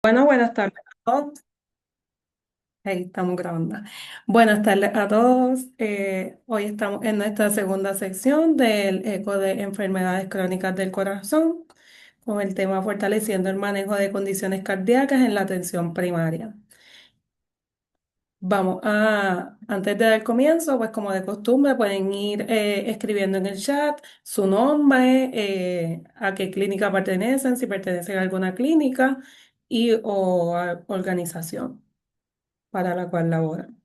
Bueno, buenas tardes a todos. Ahí estamos grabando. Buenas tardes a todos. Hoy estamos en nuestra segunda sección del eco de enfermedades crónicas del corazón, con el tema fortaleciendo el manejo de condiciones cardíacas en la atención primaria. Antes de dar comienzo, pues como de costumbre, pueden ir escribiendo en el chat su nombre, a qué clínica pertenecen, si pertenecen a alguna clínica y o a organización para la cual laboran.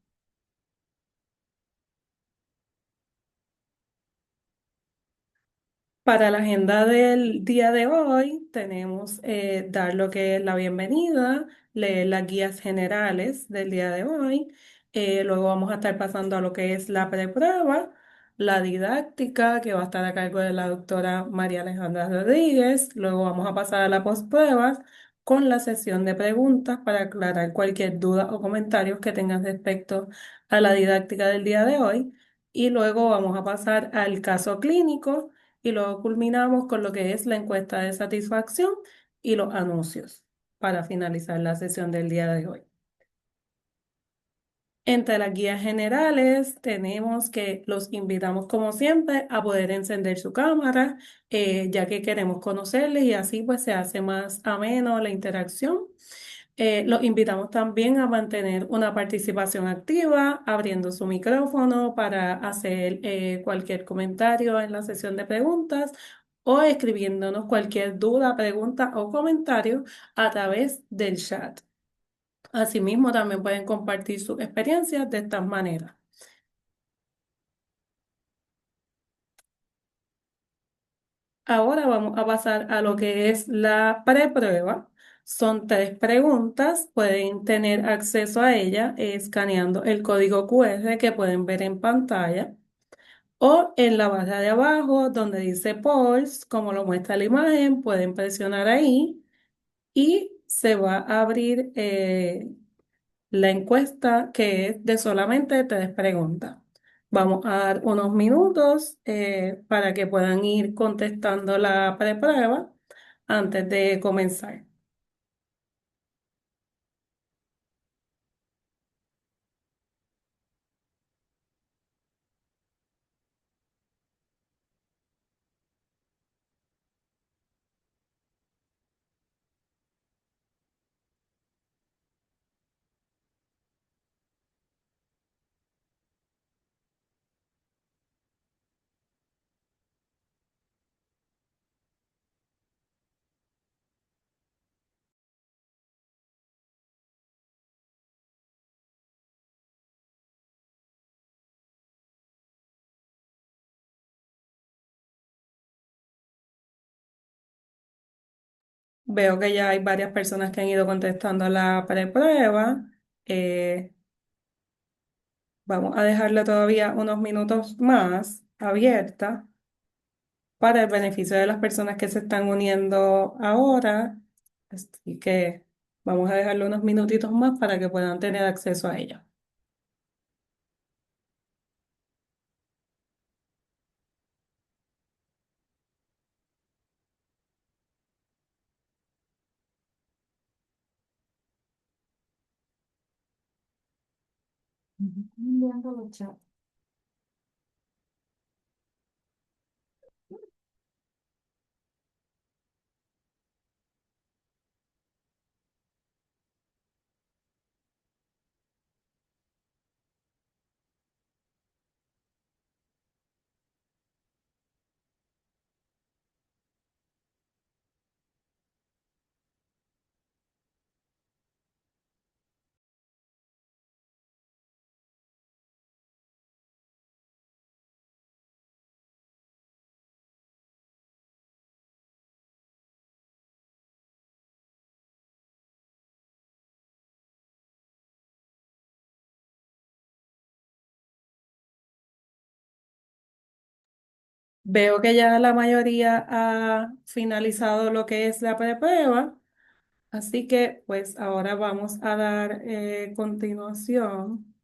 Para la agenda del día de hoy tenemos dar lo que es la bienvenida, leer las guías generales del día de hoy. Luego vamos a estar pasando a lo que es la preprueba, la didáctica que va a estar a cargo de la doctora María Alejandra Rodríguez. Luego vamos a pasar a la postprueba con la sesión de preguntas para aclarar cualquier duda o comentarios que tengan respecto a la didáctica del día de hoy. Y luego vamos a pasar al caso clínico y luego culminamos con lo que es la encuesta de satisfacción y los anuncios para finalizar la sesión del día de hoy. Entre las guías generales tenemos que los invitamos como siempre a poder encender su cámara, ya que queremos conocerles y así pues se hace más ameno la interacción. Los invitamos también a mantener una participación activa, abriendo su micrófono para hacer cualquier comentario en la sesión de preguntas o escribiéndonos cualquier duda, pregunta o comentario a través del chat. Asimismo, también pueden compartir sus experiencias de estas maneras. Ahora vamos a pasar a lo que es la preprueba. Son tres preguntas, pueden tener acceso a ella escaneando el código QR que pueden ver en pantalla o en la barra de abajo donde dice Pulse, como lo muestra la imagen, pueden presionar ahí y se va a abrir la encuesta que es de solamente tres preguntas. Vamos a dar unos minutos para que puedan ir contestando la preprueba antes de comenzar. Veo que ya hay varias personas que han ido contestando la preprueba. Eh, Vamos a dejarla todavía unos minutos más abierta para el beneficio de las personas que se están uniendo ahora. Así que vamos a dejarle unos minutitos más para que puedan tener acceso a ella. Ujú. Enviando los chats. Veo que ya la mayoría ha finalizado lo que es la prueba, así que pues ahora vamos a dar continuación.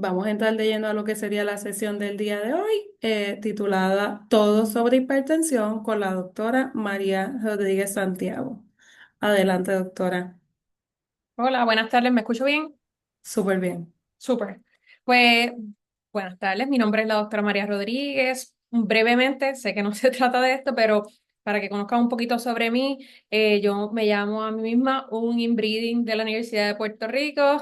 Vamos a entrar de lleno a lo que sería la sesión del día de hoy, titulada Todo sobre hipertensión con la doctora María Rodríguez Santiago. Adelante, doctora. Hola, buenas tardes, ¿me escucho bien? Súper bien. Súper. Pues, buenas tardes, mi nombre es la doctora María Rodríguez. Brevemente, sé que no se trata de esto, pero para que conozcan un poquito sobre mí, yo me llamo a mí misma un inbreeding de la Universidad de Puerto Rico.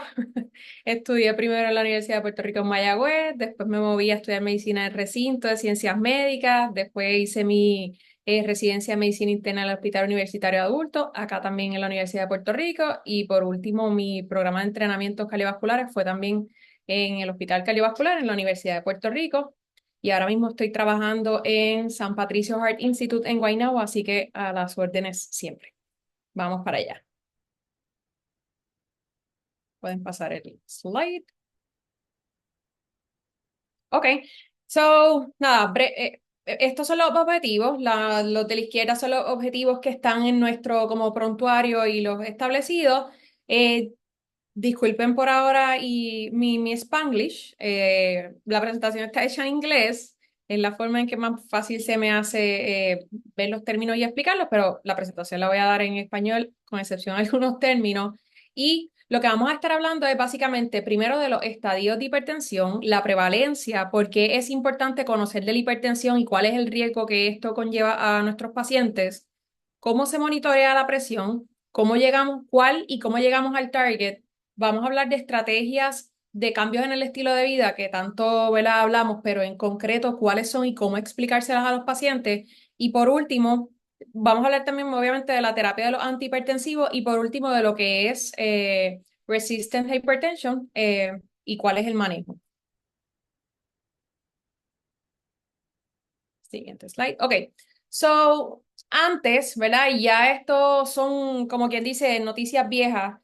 Estudié primero en la Universidad de Puerto Rico en Mayagüez, después me moví a estudiar medicina en recinto de ciencias médicas, después hice mi residencia de medicina interna en el Hospital Universitario de Adultos, acá también en la Universidad de Puerto Rico, y por último mi programa de entrenamientos cardiovasculares fue también en el Hospital Cardiovascular en la Universidad de Puerto Rico. Y ahora mismo estoy trabajando en San Patricio Heart Institute en Guaynabo, así que a las órdenes siempre. Vamos para allá. Pueden pasar el slide. Ok, so, nada, estos son los objetivos, los de la izquierda son los objetivos que están en nuestro como prontuario y los establecidos. Eh, Disculpen por ahora y mi Spanglish, la presentación está hecha en inglés, es la forma en que más fácil se me hace ver los términos y explicarlos, pero la presentación la voy a dar en español, con excepción de algunos términos. Y lo que vamos a estar hablando es básicamente primero de los estadios de hipertensión, la prevalencia, por qué es importante conocer de la hipertensión y cuál es el riesgo que esto conlleva a nuestros pacientes, cómo se monitorea la presión, cómo llegamos, cuál y cómo llegamos al target. Vamos a hablar de estrategias de cambios en el estilo de vida que tanto, ¿verdad? Hablamos, pero en concreto cuáles son y cómo explicárselas a los pacientes. Y por último, vamos a hablar también obviamente de la terapia de los antihipertensivos y por último de lo que es resistant hypertension y cuál es el manejo. Siguiente slide. Ok, so antes, ¿verdad? Y ya esto son, como quien dice, noticias viejas,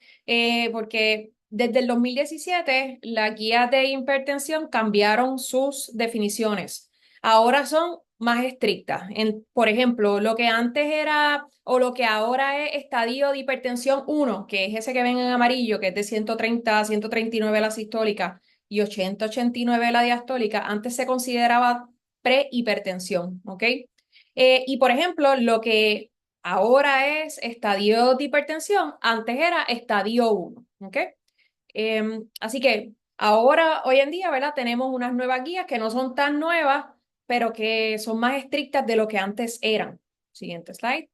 porque desde el 2017 las guías de hipertensión cambiaron sus definiciones. Ahora son más estrictas. Por ejemplo, lo que antes era, o lo que ahora es estadio de hipertensión 1, que es ese que ven en amarillo, que es de 130 a 139 la sistólica y 80-89 la diastólica, antes se consideraba prehipertensión, ¿ok? Y por ejemplo, lo que ahora es estadio de hipertensión, antes era estadio 1, ¿ok? Así que ahora, hoy en día, ¿verdad? Tenemos unas nuevas guías que no son tan nuevas, pero que son más estrictas de lo que antes eran. Siguiente slide.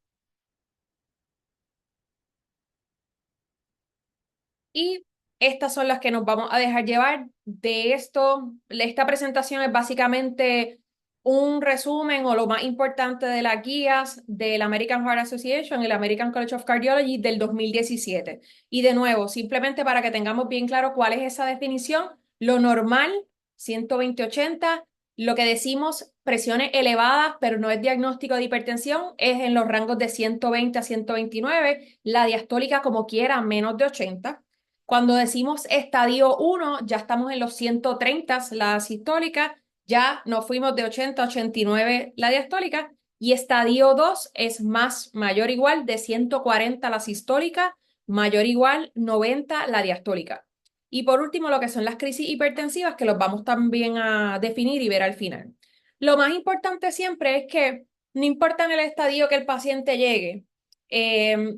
Y estas son las que nos vamos a dejar llevar de esto. Esta presentación es básicamente un resumen o lo más importante de las guías del American Heart Association y el American College of Cardiology del 2017. Y de nuevo, simplemente para que tengamos bien claro cuál es esa definición, lo normal, 120-80, lo que decimos presiones elevadas, pero no es diagnóstico de hipertensión, es en los rangos de 120 a 129, la diastólica como quiera, menos de 80. Cuando decimos estadio 1, ya estamos en los 130, la sistólica, ya nos fuimos de 80 a 89 la diastólica, y estadio 2 es más, mayor o igual de 140 la sistólica, mayor o igual 90 la diastólica. Y por último, lo que son las crisis hipertensivas, que los vamos también a definir y ver al final. Lo más importante siempre es que no importa en el estadio que el paciente llegue, eh,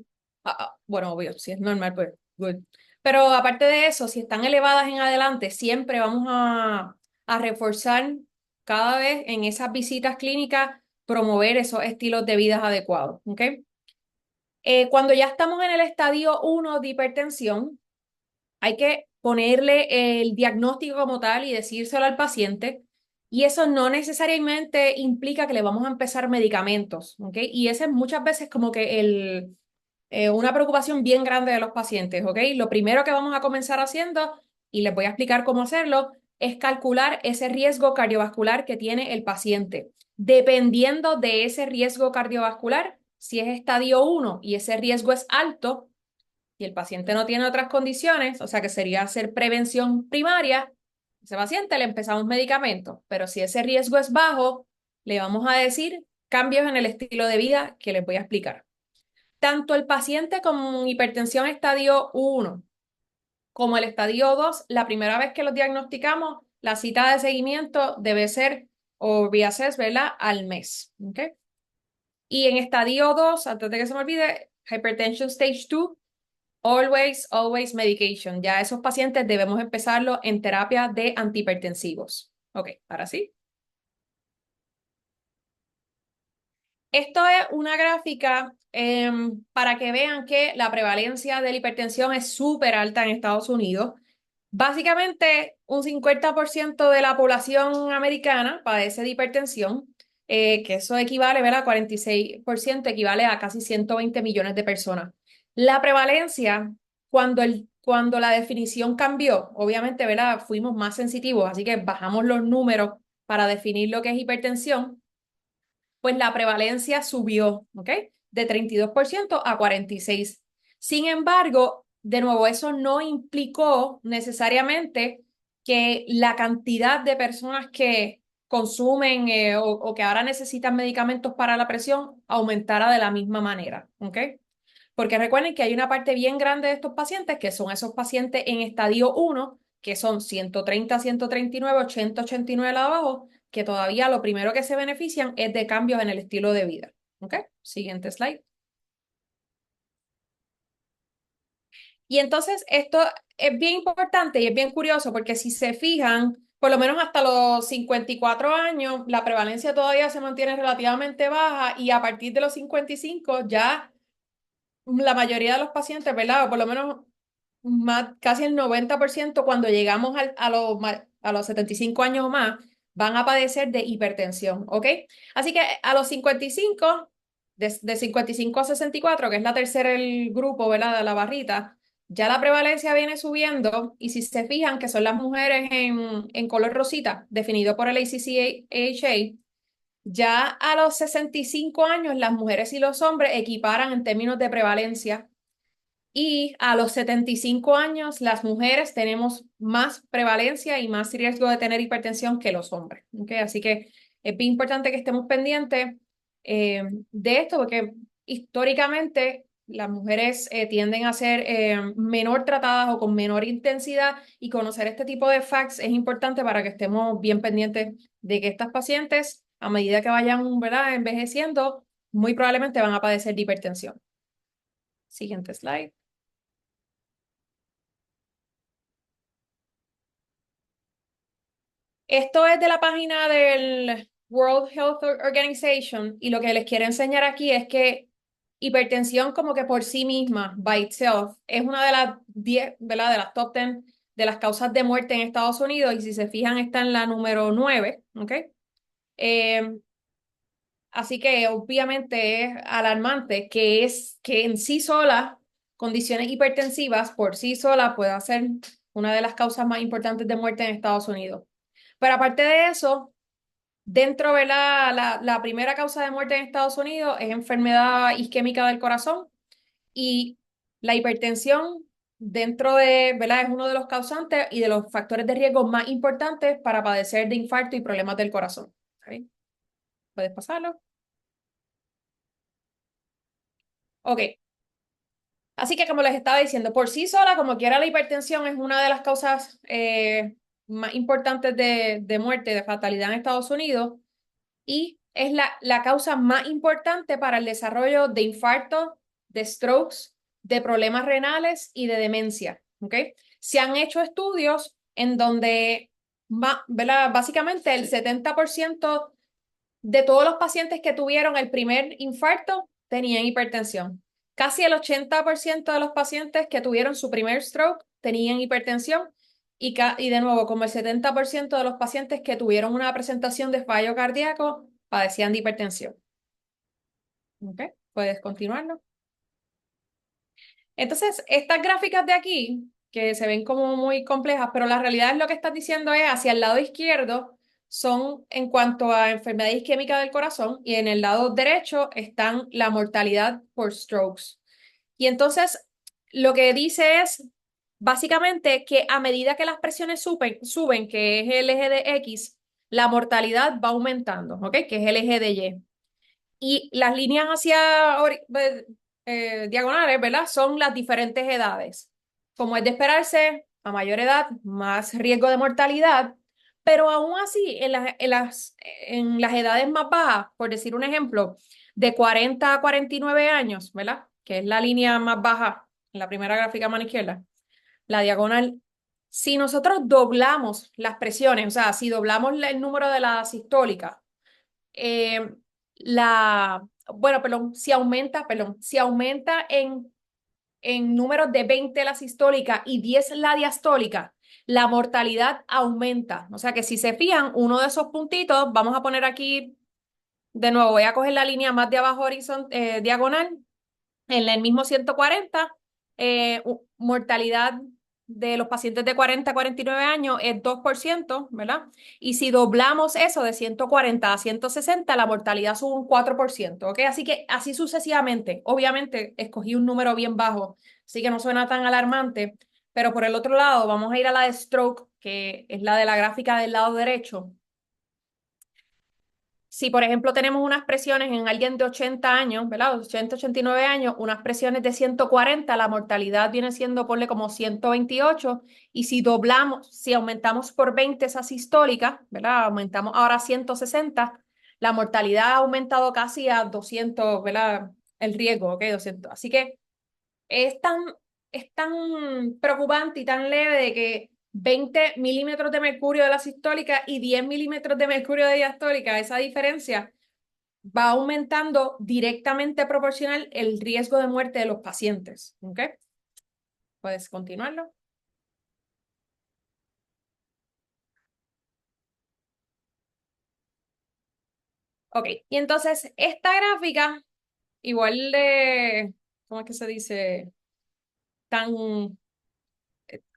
bueno, obvio, si es normal, pues good. Pero aparte de eso, si están elevadas en adelante, siempre vamos a reforzar cada vez en esas visitas clínicas, promover esos estilos de vida adecuados, ¿ok? Cuando ya estamos en el estadio 1 de hipertensión, hay que ponerle el diagnóstico como tal y decírselo al paciente. Y eso no necesariamente implica que le vamos a empezar medicamentos, ¿ok? Y ese es muchas veces como que una preocupación bien grande de los pacientes, ¿ok? Lo primero que vamos a comenzar haciendo, y les voy a explicar cómo hacerlo, es calcular ese riesgo cardiovascular que tiene el paciente. Dependiendo de ese riesgo cardiovascular, si es estadio 1 y ese riesgo es alto, y el paciente no tiene otras condiciones, o sea que sería hacer prevención primaria, ese paciente le empezamos medicamentos, pero si ese riesgo es bajo, le vamos a decir cambios en el estilo de vida que les voy a explicar. Tanto el paciente con hipertensión estadio 1 como el estadio 2, la primera vez que los diagnosticamos, la cita de seguimiento debe ser o reassess, ¿verdad? Al mes. ¿Ok? Y en estadio 2, antes de que se me olvide, Hypertension Stage 2, always medication. Ya esos pacientes debemos empezarlo en terapia de antihipertensivos. Ok, ahora sí. Esto es una gráfica para que vean que la prevalencia de la hipertensión es súper alta en Estados Unidos. Básicamente, un 50% de la población americana padece de hipertensión, que eso equivale, ¿verdad? 46% equivale a casi 120 millones de personas. La prevalencia, cuando la definición cambió, obviamente, ¿verdad? Fuimos más sensitivos, así que bajamos los números para definir lo que es hipertensión, pues la prevalencia subió, ¿ok? De 32% a 46%. Sin embargo, de nuevo, eso no implicó necesariamente que la cantidad de personas que consumen o que ahora necesitan medicamentos para la presión aumentara de la misma manera, ¿ok? Porque recuerden que hay una parte bien grande de estos pacientes que son esos pacientes en estadio 1, que son 130, 139, 80, 89 abajo, que todavía lo primero que se benefician es de cambios en el estilo de vida. ¿Ok? Siguiente slide. Y entonces esto es bien importante y es bien curioso porque si se fijan, por lo menos hasta los 54 años, la prevalencia todavía se mantiene relativamente baja y a partir de los 55 ya la mayoría de los pacientes, ¿verdad? O por lo menos más, casi el 90% cuando llegamos a los 75 años o más, van a padecer de hipertensión, ¿ok? Así que a los 55, de 55 a 64, que es la tercera el grupo, ¿verdad? De la barrita, ya la prevalencia viene subiendo y si se fijan que son las mujeres en color rosita, definido por el ACC-AHA, ya a los 65 años las mujeres y los hombres equiparan en términos de prevalencia y a los 75 años, las mujeres tenemos más prevalencia y más riesgo de tener hipertensión que los hombres. ¿Ok? Así que es bien importante que estemos pendientes de esto, porque históricamente las mujeres tienden a ser menor tratadas o con menor intensidad y conocer este tipo de facts es importante para que estemos bien pendientes de que estas pacientes, a medida que vayan, ¿verdad?, envejeciendo, muy probablemente van a padecer de hipertensión. Siguiente slide. Esto es de la página del World Health Organization y lo que les quiero enseñar aquí es que hipertensión como que por sí misma, by itself, es una de las 10, ¿verdad? De las top 10 de las causas de muerte en Estados Unidos y si se fijan está en la número 9, ¿ok? Eh, Así que obviamente es alarmante que en sí sola, condiciones hipertensivas por sí sola puedan ser una de las causas más importantes de muerte en Estados Unidos. Pero aparte de eso, dentro de la primera causa de muerte en Estados Unidos es enfermedad isquémica del corazón y la hipertensión dentro de, ¿verdad? Es uno de los causantes y de los factores de riesgo más importantes para padecer de infarto y problemas del corazón. ¿Ok? ¿Puedes pasarlo? Ok. Así que como les estaba diciendo, por sí sola, como quiera, la hipertensión es una de las causas más importantes de muerte, de fatalidad en Estados Unidos. Y es la causa más importante para el desarrollo de infarto, de strokes, de problemas renales y de demencia. ¿Ok? Se han hecho estudios en donde ¿verdad? Básicamente el 70% de todos los pacientes que tuvieron el primer infarto tenían hipertensión. Casi el 80% de los pacientes que tuvieron su primer stroke tenían hipertensión y de nuevo, como el 70% de los pacientes que tuvieron una presentación de fallo cardíaco padecían de hipertensión. ¿Ok? Puedes continuarlo. Entonces, estas gráficas de aquí, que se ven como muy complejas, pero la realidad es lo que estás diciendo es hacia el lado izquierdo son en cuanto a enfermedad isquémica del corazón y en el lado derecho están la mortalidad por strokes. Y entonces, lo que dice es básicamente que a medida que las presiones suben, que es el eje de X, la mortalidad va aumentando, ¿ok? Que es el eje de Y. Y las líneas hacia diagonales, ¿verdad? Son las diferentes edades. como es de esperarse, a mayor edad, más riesgo de mortalidad, pero aún así, en las edades más bajas, por decir un ejemplo, de 40 a 49 años, ¿verdad? Que es la línea más baja en la primera gráfica a mano izquierda, la diagonal. Si nosotros doblamos las presiones, o sea, si doblamos el número de la sistólica, eh, si aumenta en números de 20 la sistólica y 10 la diastólica, la mortalidad aumenta. O sea que si se fijan, uno de esos puntitos, vamos a poner aquí, de nuevo, voy a coger la línea más de abajo diagonal, en el mismo 140, mortalidad de los pacientes de 40 a 49 años es 2%, ¿verdad? Y si doblamos eso de 140 a 160, la mortalidad sube un 4%, ¿ok? Así que así sucesivamente. Obviamente, escogí un número bien bajo, así que no suena tan alarmante, pero por el otro lado, vamos a ir a la de stroke, que es la de la gráfica del lado derecho. Si, por ejemplo, tenemos unas presiones en alguien de 80 años, ¿verdad? 80, 89 años, unas presiones de 140, la mortalidad viene siendo, ponle como 128. Y si doblamos, si aumentamos por 20 esa sistólica, ¿verdad? Aumentamos ahora a 160, la mortalidad ha aumentado casi a 200, ¿verdad? El riesgo, ¿ok? 200. Así que es tan preocupante y tan leve de que 20 milímetros de mercurio de la sistólica y 10 milímetros de mercurio de diastólica, esa diferencia va aumentando directamente proporcional el riesgo de muerte de los pacientes. ¿Ok? Puedes continuarlo. Ok, y entonces esta gráfica, igual de, ¿cómo es que se dice? Tan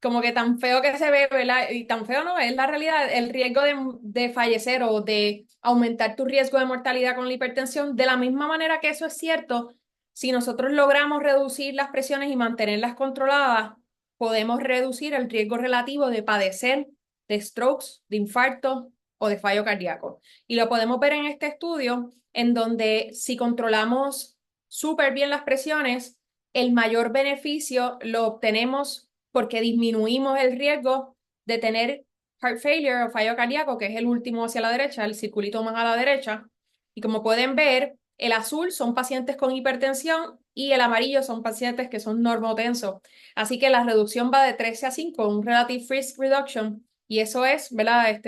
como que tan feo que se ve, ¿verdad? Y tan feo no es la realidad, el riesgo de fallecer o de aumentar tu riesgo de mortalidad con la hipertensión, de la misma manera que eso es cierto, si nosotros logramos reducir las presiones y mantenerlas controladas, podemos reducir el riesgo relativo de padecer de strokes, de infarto o de fallo cardíaco. Y lo podemos ver en este estudio, en donde si controlamos súper bien las presiones, el mayor beneficio lo obtenemos porque disminuimos el riesgo de tener heart failure o fallo cardíaco, que es el último hacia la derecha, el circulito más a la derecha. Y como pueden ver, el azul son pacientes con hipertensión y el amarillo son pacientes que son normotensos. Así que la reducción va de 13 a 5, un relative risk reduction, y eso es, ¿verdad?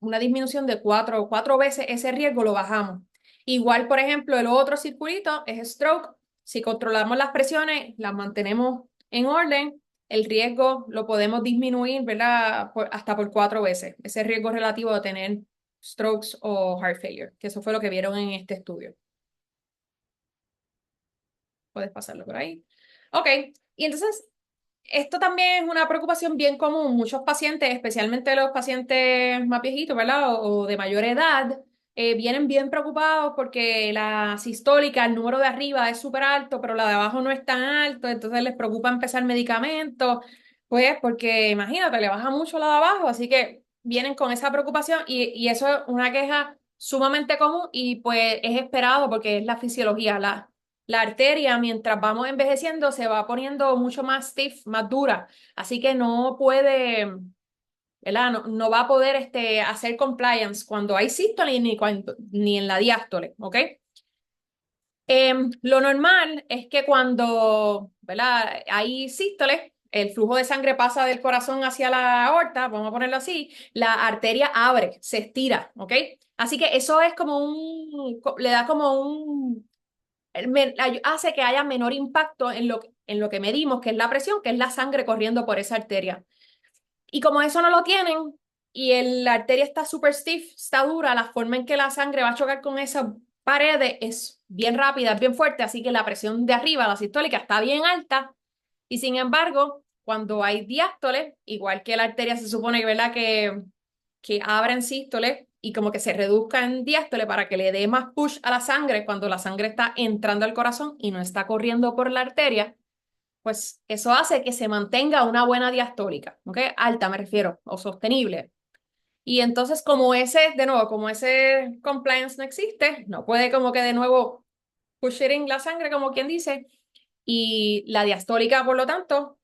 Una disminución de cuatro veces ese riesgo lo bajamos. Igual, por ejemplo, el otro circulito es stroke. Si controlamos las presiones, las mantenemos en orden, el riesgo lo podemos disminuir, ¿verdad? Hasta por 4 veces, ese riesgo relativo de tener strokes o heart failure, que eso fue lo que vieron en este estudio. Puedes pasarlo por ahí. Ok, y entonces esto también es una preocupación bien común. Muchos pacientes, especialmente los pacientes más viejitos, ¿verdad? O de mayor edad, vienen bien preocupados porque la sistólica, el número de arriba es súper alto, pero la de abajo no es tan alto, entonces les preocupa empezar medicamentos, pues porque imagínate, le baja mucho la de abajo, así que vienen con esa preocupación y eso es una queja sumamente común y pues es esperado porque es la fisiología. La arteria, mientras vamos envejeciendo, se va poniendo mucho más stiff, más dura. Así que no puede, ¿verdad? No va a poder hacer compliance cuando hay sístole ni en la diástole, ¿ok? Lo normal es que cuando, ¿verdad? Hay sístole, el flujo de sangre pasa del corazón hacia la aorta, vamos a ponerlo así, la arteria abre, se estira, ¿ok? Así que eso es como le da como hace que haya menor impacto en lo que medimos, que es la presión, que es la sangre corriendo por esa arteria. Y como eso no lo tienen y la arteria está super stiff, está dura, la forma en que la sangre va a chocar con esa pared es bien rápida, es bien fuerte, así que la presión de arriba, la sistólica, está bien alta. Y sin embargo, cuando hay diástole, igual que la arteria se supone, ¿verdad? Que abra en sístole y como que se reduzca en diástole para que le dé más push a la sangre cuando la sangre está entrando al corazón y no está corriendo por la arteria, pues eso hace que se mantenga una buena diastólica, ¿ok? Alta me refiero, o sostenible. Y entonces de nuevo, como ese compliance no existe, no puede como que de nuevo push it in la sangre, como quien dice, y la diastólica, por lo tanto,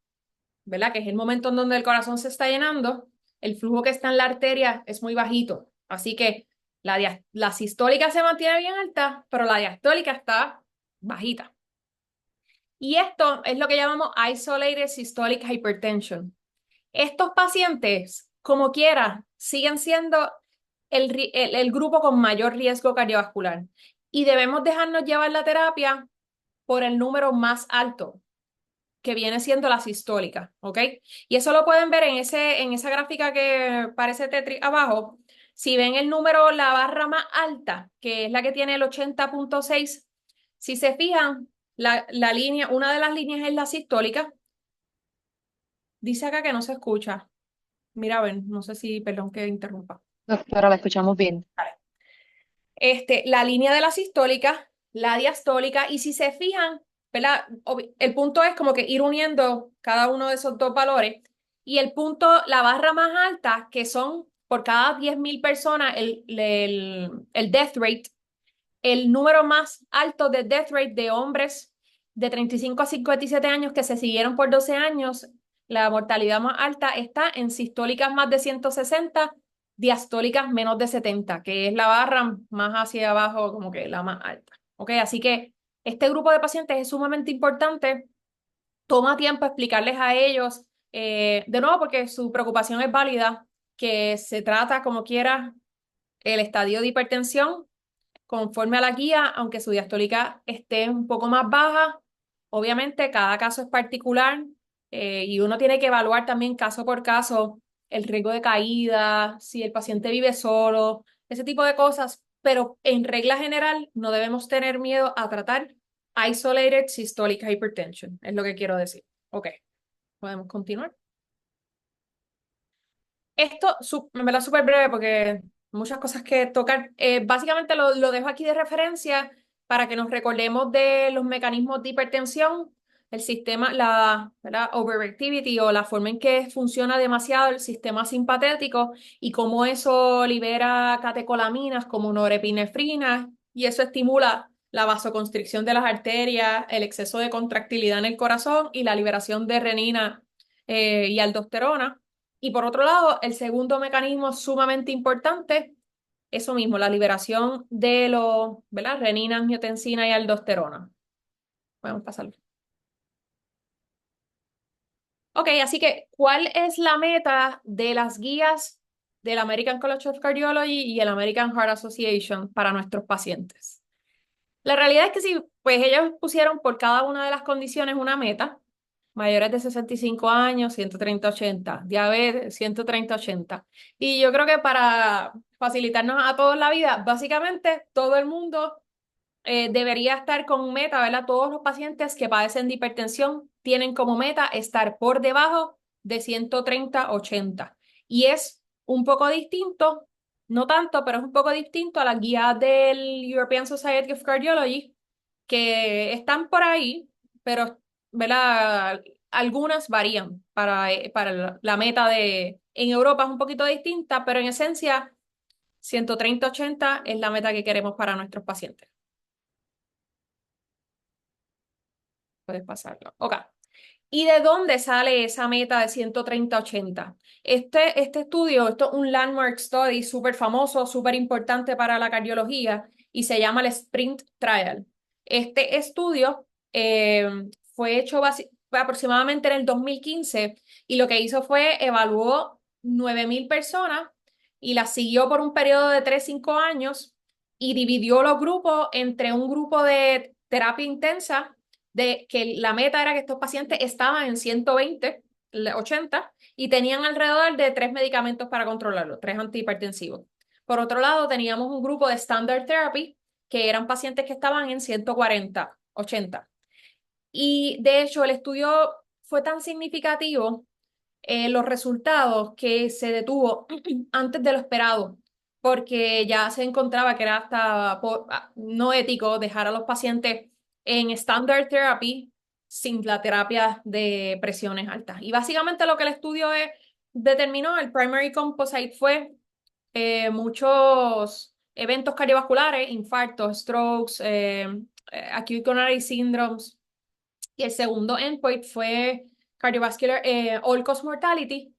¿verdad? Que es el momento en donde el corazón se está llenando, el flujo que está en la arteria es muy bajito. Así que la sistólica se mantiene bien alta, pero la diastólica está bajita. Y esto es lo que llamamos isolated systolic hypertension. Estos pacientes, como quiera, siguen siendo el grupo con mayor riesgo cardiovascular y debemos dejarnos llevar la terapia por el número más alto, que viene siendo la sistólica, ¿ok? Y eso lo pueden ver en esa gráfica que parece Tetris abajo. Si ven el número, la barra más alta, que es la que tiene el 80,6, si se fijan, la línea, una de las líneas es la sistólica. Dice acá que no se escucha. Mira, ven, no sé si, perdón que interrumpa. Doctora, la escuchamos bien. La línea de la sistólica, la diastólica, y si se fijan, ¿verdad? El punto es como que ir uniendo cada uno de esos dos valores, y el punto, la barra más alta, que son por cada 10.000 personas, el death rate, el número más alto de death rate de hombres de 35 a 57 años que se siguieron por 12 años, la mortalidad más alta está en sistólicas más de 160, diastólicas menos de 70, que es la barra más hacia abajo, como que la más alta. ¿Ok? Así que este grupo de pacientes es sumamente importante. Toma tiempo explicarles a ellos, de nuevo, porque su preocupación es válida, que se trata como quiera el estadio de hipertensión conforme a la guía, aunque su diastólica esté un poco más baja. Obviamente, cada caso es particular, y uno tiene que evaluar también caso por caso el riesgo de caída, si el paciente vive solo, ese tipo de cosas. Pero en regla general, no debemos tener miedo a tratar isolated systolic hypertension, es lo que quiero decir. Ok, podemos continuar. Esto, me verdad, súper breve porque muchas cosas que tocar. Básicamente lo dejo aquí de referencia para que nos recordemos de los mecanismos de hipertensión, el sistema, ¿verdad? Overactivity, o la forma en que funciona demasiado el sistema simpatético y cómo eso libera catecolaminas como norepinefrina, y eso estimula la vasoconstricción de las arterias, el exceso de contractilidad en el corazón y la liberación de renina, y aldosterona. Y por otro lado, el segundo mecanismo sumamente importante, eso mismo, la liberación de los, ¿verdad? Renina, angiotensina y aldosterona. Podemos pasarlo. Ok, así que, ¿cuál es la meta de las guías del American College of Cardiology y el American Heart Association para nuestros pacientes? La realidad es que sí, pues ellos pusieron por cada una de las condiciones una meta: mayores de 65 años, 130-80, diabetes, 130-80. Y yo creo que para facilitarnos a todos la vida, básicamente todo el mundo debería estar con meta, ¿verdad? Todos los pacientes que padecen de hipertensión tienen como meta estar por debajo de 130-80. Y es un poco distinto, no tanto, pero es un poco distinto a la guía del European Society of Cardiology, que están por ahí, pero, ¿verdad? Algunas varían para la meta en Europa es un poquito distinta, pero en esencia 130-80 es la meta que queremos para nuestros pacientes. Puedes pasarlo. Ok. ¿Y de dónde sale esa meta de 130-80? Este estudio, esto es un landmark study súper famoso, súper importante para la cardiología, y se llama el Sprint Trial. Este estudio fue hecho aproximadamente en el 2015, y lo que hizo fue evaluó 9.000 personas y las siguió por un periodo de 3-5 años, y dividió los grupos entre un grupo de terapia intensa, de que la meta era que estos pacientes estaban en 120-80 y tenían alrededor de 3 medicamentos para controlarlo, 3 antihipertensivos. Por otro lado, teníamos un grupo de standard therapy, que eran pacientes que estaban en 140-80. Y de hecho, el estudio fue tan significativo, los resultados, que se detuvo antes de lo esperado, porque ya se encontraba que era hasta no ético dejar a los pacientes en standard therapy sin la terapia de presiones altas. Y básicamente lo que el estudio determinó, el primary composite, fue muchos eventos cardiovasculares, infartos, strokes, acute coronary syndromes, y el segundo endpoint fue cardiovascular, all-cause mortality,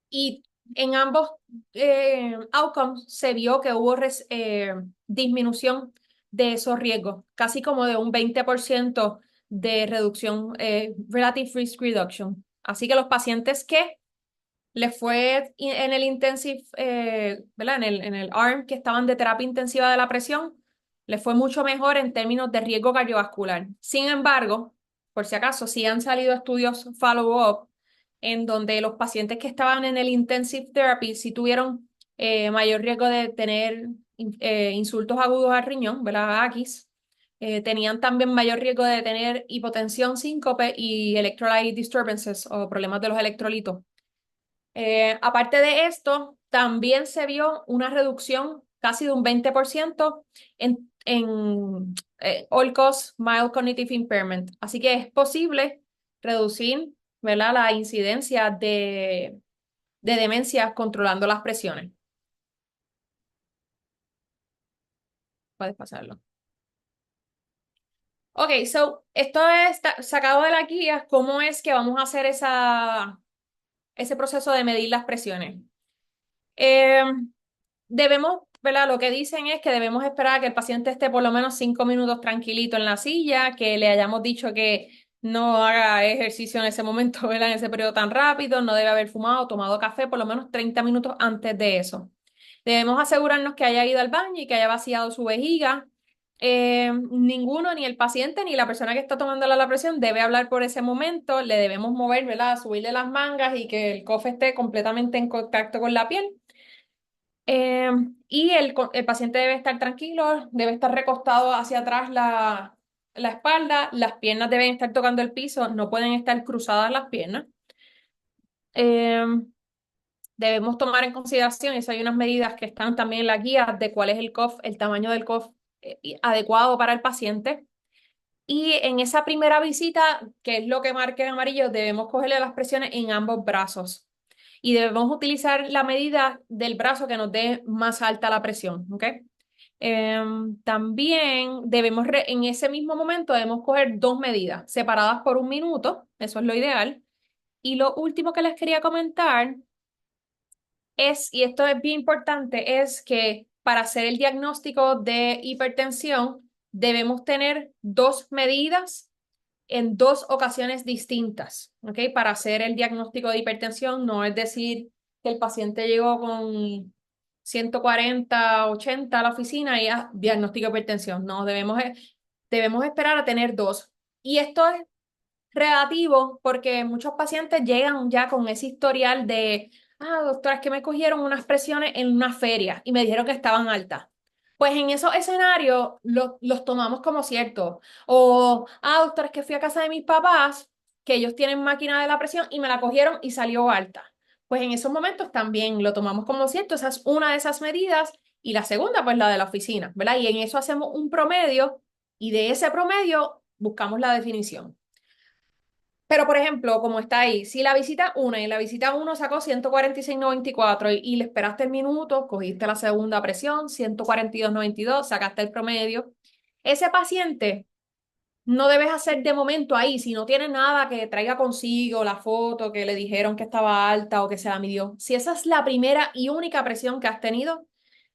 y en ambos outcomes se vio que hubo disminución de esos riesgos, casi como de un 20% de reducción, relative risk reduction. Así que los pacientes que les fue en el intensive, ¿verdad? En el arm que estaban de terapia intensiva de la presión, les fue mucho mejor en términos de riesgo cardiovascular. Sin embargo, por si acaso, sí han salido estudios follow-up en donde los pacientes que estaban en el intensive therapy sí tuvieron mayor riesgo de tener insultos agudos al riñón, ¿verdad? AKIS. Tenían también mayor riesgo de tener hipotensión, síncope y electrolyte disturbances o problemas de los electrolitos. Aparte de esto, también se vio una reducción casi de un 20% en all-cause mild cognitive impairment. Así que es posible reducir, ¿verdad?, la incidencia de demencia controlando las presiones. Puedes pasarlo. Ok, so esto es sacado de la guía. ¿Cómo es que vamos a hacer ese proceso de medir las presiones? Eh, Debemos, ¿verdad? Lo que dicen es que debemos esperar a que el paciente esté por lo menos 5 minutos tranquilito en la silla, que le hayamos dicho que no haga ejercicio en ese momento, ¿verdad? En ese periodo tan rápido, no debe haber fumado o tomado café por lo menos 30 minutos antes de eso. Debemos asegurarnos que haya ido al baño y que haya vaciado su vejiga. Ninguno, ni el paciente, ni la persona que está tomando la presión debe hablar por ese momento. Le debemos mover, ¿verdad? Subirle las mangas y que el cofre esté completamente en contacto con la piel. Y el paciente debe estar tranquilo, debe estar recostado hacia atrás la espalda, las piernas deben estar tocando el piso, no pueden estar cruzadas las piernas. Eh, Debemos tomar en consideración, eso hay unas medidas que están también en la guía de cuál es el cuff, el tamaño del cuff adecuado para el paciente. Y en esa primera visita, que es lo que marca en amarillo, debemos cogerle las presiones en ambos brazos y debemos utilizar la medida del brazo que nos dé más alta la presión, ¿ok? También debemos, en ese mismo momento, debemos coger dos medidas separadas por un minuto, eso es lo ideal. Y lo último que les quería comentar es, y esto es bien importante, es que para hacer el diagnóstico de hipertensión debemos tener dos medidas en dos ocasiones distintas, ¿ok? Para hacer el diagnóstico de hipertensión, no es decir que el paciente llegó con 140, 80 a la oficina y ya diagnóstico de hipertensión. No, debemos esperar a tener dos. Y esto es relativo porque muchos pacientes llegan ya con ese historial de, doctora, es que me cogieron unas presiones en una feria y me dijeron que estaban altas. Pues en esos escenarios los tomamos como ciertos. O, doctora, es que fui a casa de mis papás, que ellos tienen máquina de la presión y me la cogieron y salió alta. Pues en esos momentos también lo tomamos como cierto. Esa es una de esas medidas. Y la segunda, pues la de la oficina, ¿verdad? Y en eso hacemos un promedio y de ese promedio buscamos la definición. Pero, por ejemplo, como está ahí, si la visita 1 y la visita uno sacó 146,94 y le esperaste el minuto, cogiste la segunda presión, 142,92, sacaste el promedio, ese paciente no debes hacer de momento ahí, si no tiene nada que traiga consigo la foto que le dijeron que estaba alta o que se la midió. Si esa es la primera y única presión que has tenido,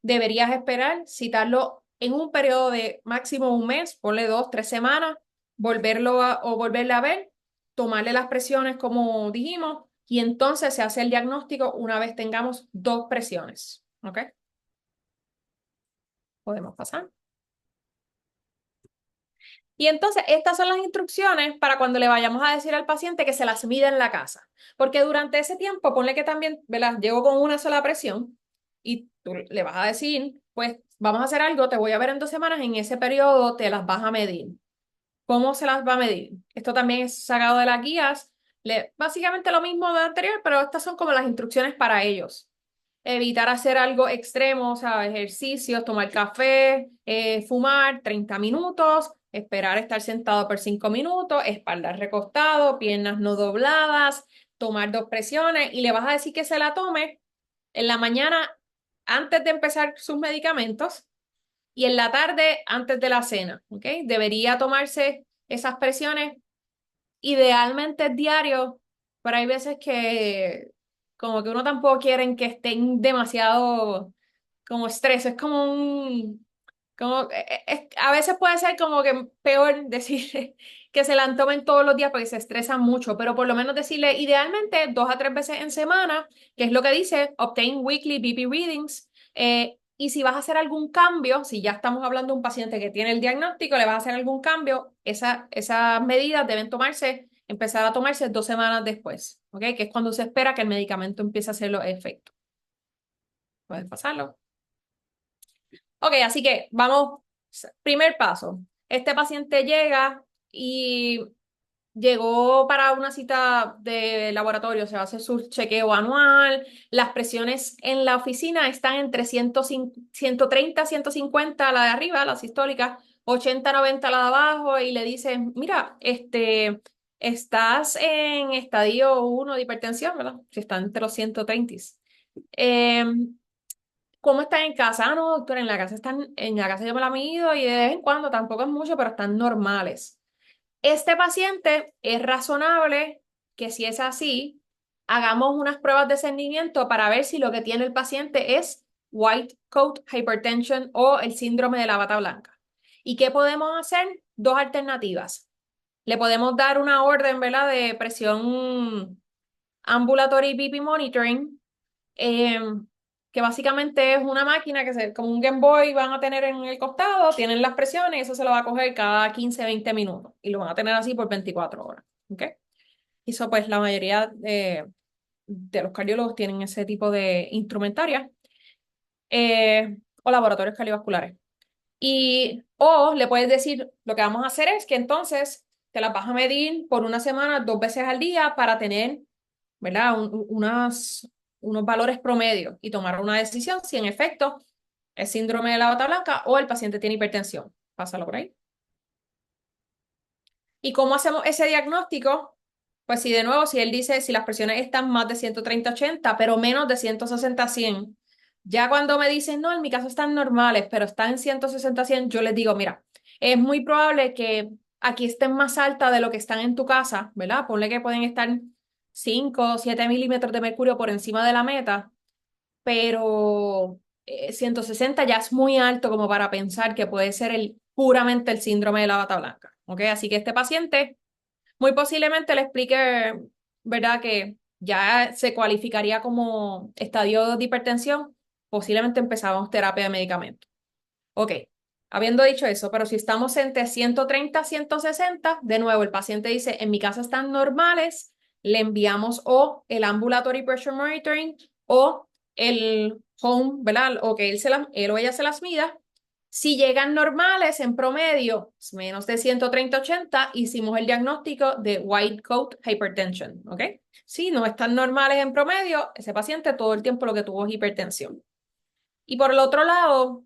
deberías esperar, citarlo en un periodo de máximo un mes, ponle 2, 3 semanas, o volverle a ver, tomarle las presiones como dijimos, y entonces se hace el diagnóstico una vez tengamos dos presiones. ¿Ok? Podemos pasar. Y entonces, estas son las instrucciones para cuando le vayamos a decir al paciente que se las mida en la casa. Porque durante ese tiempo, ponle que también, ¿verdad? Llego con una sola presión y tú le vas a decir, pues vamos a hacer algo, te voy a ver en 2 semanas, en ese periodo te las vas a medir. ¿Cómo se las va a medir? Esto también es sacado de las guías. Básicamente lo mismo de anterior, pero estas son como las instrucciones para ellos. Evitar hacer algo extremo, o sea, ejercicios, tomar café, fumar 30 minutos, esperar estar sentado por 5 minutos, espalda recostado, piernas no dobladas, tomar dos presiones y le vas a decir que se la tome en la mañana antes de empezar sus medicamentos y en la tarde antes de la cena, ¿ok? Debería tomarse esas presiones idealmente diario pero hay veces que como que uno tampoco quieren que estén demasiado como estrés, es como un, como, a veces puede ser como que peor decirle que se la tomen todos los días porque se estresan mucho, pero por lo menos decirle idealmente 2 a 3 veces en semana, que es lo que dice, obtain weekly BP readings. Y si vas a hacer algún cambio, si ya estamos hablando de un paciente que tiene el diagnóstico, le vas a hacer algún cambio, esas medidas deben empezar a tomarse 2 semanas después, ¿ok? Que es cuando se espera que el medicamento empiece a hacer los efectos. Puedes pasarlo. Ok, así que vamos, primer paso. Este paciente llega y llegó para una cita de laboratorio, se va a hacer su chequeo anual. Las presiones en la oficina están entre 130, 150 la de arriba, la sistólica, 80, 90 la de abajo, y le dicen, mira, estás en estadio 1 de hipertensión, ¿verdad? Si está entre los 130. ¿Cómo están en casa? Ah, no, doctor, en la casa yo me la mido y de vez en cuando, tampoco es mucho, pero están normales. Este paciente es razonable que si es así, hagamos unas pruebas de cernimiento para ver si lo que tiene el paciente es white coat hypertension o el síndrome de la bata blanca. ¿Y qué podemos hacer? Dos alternativas. Le podemos dar una orden, ¿verdad?, de presión ambulatory BP monitoring, eh, que básicamente es una máquina como un Game Boy van a tener en el costado, tienen las presiones y eso se lo va a coger cada 15 20 minutos y lo van a tener así por 24 horas. ¿Ok? Y eso pues la mayoría de los cardiólogos tienen ese tipo de instrumentaria o laboratorios cardiovasculares. O le puedes decir, lo que vamos a hacer es que entonces te las vas a medir por una semana, 2 veces al día para tener, ¿verdad? Unos valores promedios y tomar una decisión si en efecto es síndrome de la bata blanca o el paciente tiene hipertensión. Pásalo por ahí. ¿Y cómo hacemos ese diagnóstico? Pues si de nuevo, si él dice si las presiones están más de 130/80, pero menos de 160/100, ya cuando me dicen, no, en mi caso están normales, pero están en 160/100, yo les digo, mira, es muy probable que aquí estén más altas de lo que están en tu casa, ¿verdad? Ponle que pueden estar 5 o 7 milímetros de mercurio por encima de la meta, pero 160 ya es muy alto como para pensar que puede ser puramente el síndrome de la bata blanca, ¿ok? Así que este paciente muy posiblemente le explique, ¿verdad?, que ya se cualificaría como estadio de hipertensión, posiblemente empezábamos terapia de medicamento. Ok, habiendo dicho eso, pero si estamos entre 130 160, de nuevo el paciente dice, en mi casa están normales, le enviamos o el ambulatory pressure monitoring o el home, ¿verdad? O que él o ella se las mida. Si llegan normales en promedio, menos de 130/80, hicimos el diagnóstico de white coat hypertension, ¿ok? Si no están normales en promedio, ese paciente todo el tiempo lo que tuvo es hipertensión. Y por el otro lado,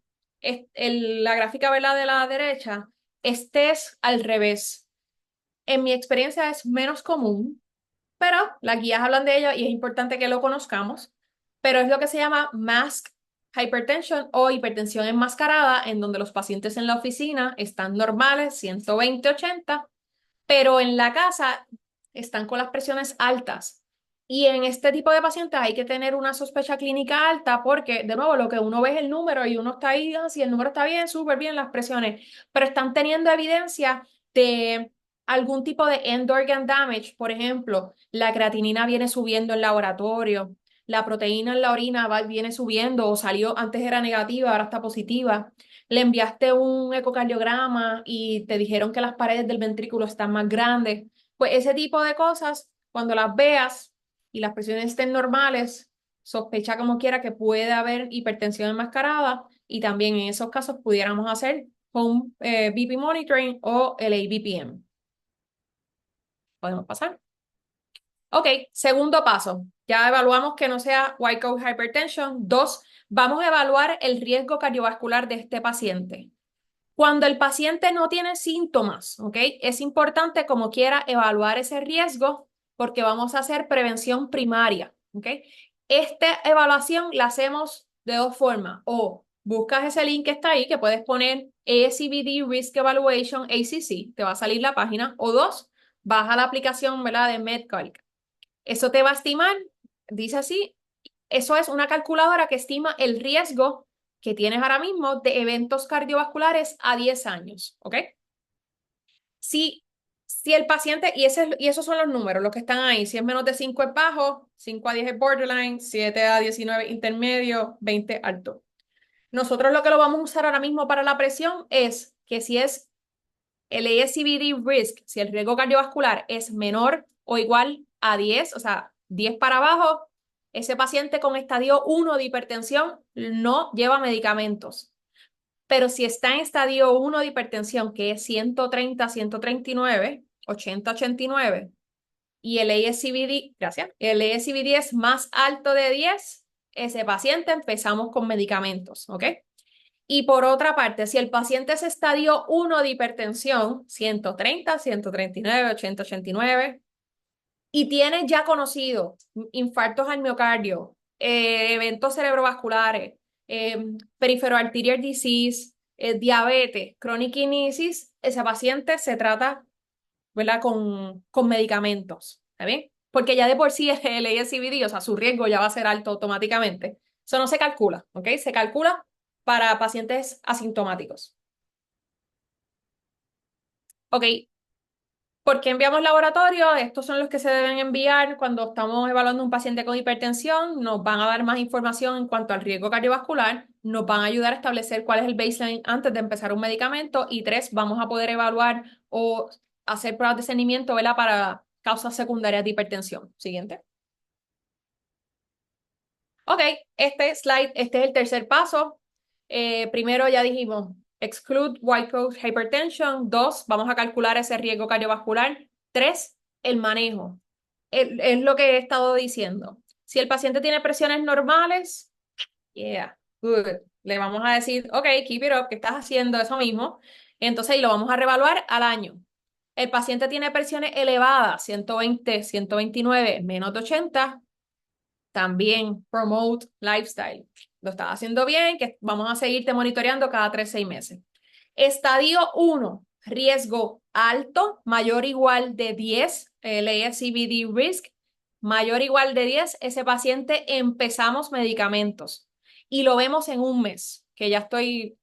la gráfica, ¿verdad?, de la derecha, este es al revés. En mi experiencia es menos común, pero las guías hablan de ello y es importante que lo conozcamos. Pero es lo que se llama masked hypertension o hipertensión enmascarada, en donde los pacientes en la oficina están normales, 120/80, pero en la casa están con las presiones altas. Y en este tipo de pacientes hay que tener una sospecha clínica alta porque, de nuevo, lo que uno ve es el número y uno está ahí, si el número está bien, súper bien las presiones, pero están teniendo evidencia de algún tipo de end organ damage. Por ejemplo, la creatinina viene subiendo en laboratorio, la proteína en la orina viene subiendo o salió, antes era negativa, ahora está positiva. Le enviaste un ecocardiograma y te dijeron que las paredes del ventrículo están más grandes. Pues ese tipo de cosas, cuando las veas y las presiones estén normales, sospecha como quiera que puede haber hipertensión enmascarada y también en esos casos pudiéramos hacer home BP monitoring o el ABPM. Podemos pasar. Ok, segundo paso. Ya evaluamos que no sea white coat hypertension. 2, vamos a evaluar el riesgo cardiovascular de este paciente. Cuando el paciente no tiene síntomas, ¿ok? Es importante como quiera evaluar ese riesgo porque vamos a hacer prevención primaria, ¿ok? Esta evaluación la hacemos de dos formas. O buscas ese link que está ahí, que puedes poner ASCVD Risk Evaluation, ACC, te va a salir la página. O dos, baja la aplicación, ¿verdad?, de Medcalc. Eso te va a estimar, dice así, eso es una calculadora que estima el riesgo que tienes ahora mismo de eventos cardiovasculares a 10 años, ¿ok? Si, si el paciente, y esos son los números, los que están ahí, si es menos de 5 es bajo, 5 a 10 es borderline, 7 a 19 intermedio, 20 alto. Nosotros lo que lo vamos a usar ahora mismo para la presión es que si es el ASCVD risk, si el riesgo cardiovascular es menor o igual a 10, o sea, 10 para abajo, ese paciente con estadio 1 de hipertensión no lleva medicamentos. Pero si está en estadio 1 de hipertensión, que es 130, 139, 80, 89, y el ASCVD, gracias, el ASCVD es más alto de 10, ese paciente empezamos con medicamentos, ¿ok? Y por otra parte, si el paciente es estadio 1 de hipertensión, 130, 139, 80, 89, y tiene ya conocido infartos al miocardio, eventos cerebrovasculares, peripheral arterial disease, diabetes, chronic kidney disease, ese paciente se trata, ¿verdad? Con medicamentos, ¿está bien? Porque ya de por sí el ASCVD, o sea, su riesgo ya va a ser alto automáticamente. Eso no se calcula, ¿ok? Se calcula para pacientes asintomáticos. Ok, ¿por qué enviamos laboratorio? Estos son los que se deben enviar cuando estamos evaluando un paciente con hipertensión. Nos van a dar más información en cuanto al riesgo cardiovascular, nos van a ayudar a establecer cuál es el baseline antes de empezar un medicamento y tres, vamos a poder evaluar o hacer pruebas de seguimiento, ¿verdad? Para causas secundarias de hipertensión. Siguiente. Ok, este slide, este es el tercer paso. Primero ya dijimos, exclude white coat hypertension. Dos, vamos a calcular ese riesgo cardiovascular. Tres, el manejo. Es lo que he estado diciendo. Si el paciente tiene presiones normales, yeah, good. Le vamos a decir, ok, keep it up, que estás haciendo eso mismo. Entonces, y lo vamos a reevaluar al año. El paciente tiene presiones elevadas, 120, 129, menos de 80. También promote lifestyle. Lo estás haciendo bien, que vamos a seguirte monitoreando cada 3, 6 meses. Estadio 1, riesgo alto, mayor o igual de 10, el ASCVD risk, mayor o igual de 10, ese paciente empezamos medicamentos y lo vemos en un mes, que ya estoy,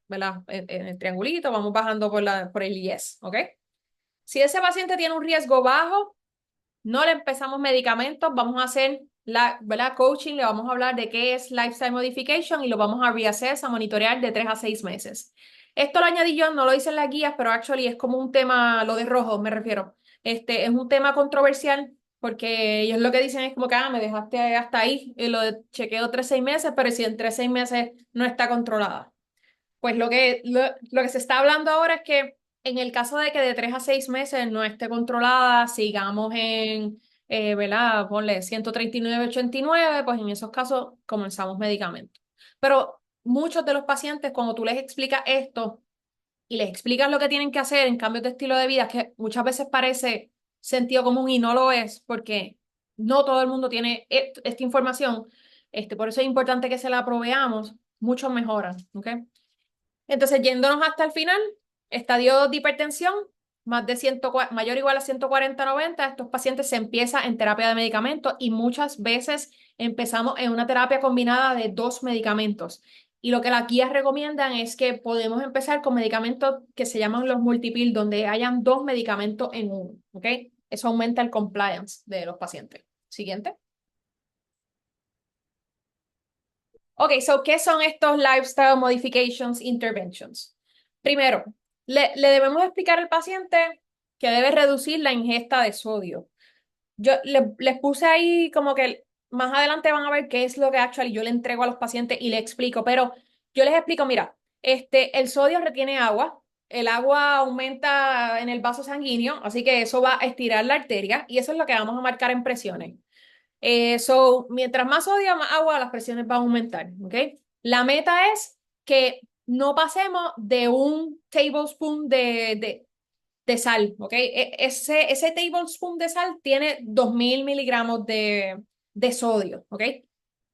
¿verdad? En el triangulito, vamos bajando por el yes, ¿ok? Si ese paciente tiene un riesgo bajo, no le empezamos medicamentos, vamos a hacer ¿verdad? Coaching, le vamos a hablar de qué es lifestyle modification y lo vamos a reassess, a monitorear de 3 a 6 meses. Esto lo añadí yo, no lo hice en las guías, pero actually es como un tema, lo de rojo me refiero. Es un tema controversial porque ellos lo que dicen es como que, me dejaste hasta ahí, y lo chequeo 3, 6 meses, pero si en 3, 6 meses no está controlada. Pues lo que se está hablando ahora es que en el caso de que de 3 a 6 meses no esté controlada, sigamos en, ¿verdad? Ponle 139, 89, pues en esos casos comenzamos medicamentos. Pero muchos de los pacientes, cuando tú les explicas esto y les explicas lo que tienen que hacer en cambios de estilo de vida, que muchas veces parece sentido común y no lo es, porque no todo el mundo tiene esta información, por eso es importante que se la proveamos, muchos mejoran, ¿ok? Entonces, yéndonos hasta el final, estadio de hipertensión, más de 100, mayor o igual a 140/90, estos pacientes se empieza en terapia de medicamentos y muchas veces empezamos en una terapia combinada de 2 medicamentos. Y lo que las guías recomiendan es que podemos empezar con medicamentos que se llaman los multipil, donde hayan 2 medicamentos en uno, ¿ok? Eso aumenta el compliance de los pacientes. Siguiente. Ok, so, ¿qué son estos lifestyle modifications interventions? Primero, le debemos explicar al paciente que debe reducir la ingesta de sodio. Yo les puse ahí como que más adelante van a ver qué es lo que actually yo le entrego a los pacientes y le explico, pero yo les explico, mira, el sodio retiene agua, el agua aumenta en el vaso sanguíneo, así que eso va a estirar la arteria y eso es lo que vamos a marcar en presiones. Mientras más sodio, más agua, las presiones van a aumentar, ¿ok? La meta es que no pasemos de un tablespoon de sal, ¿ok? Ese tablespoon de sal tiene 2000 miligramos de sodio, ¿ok?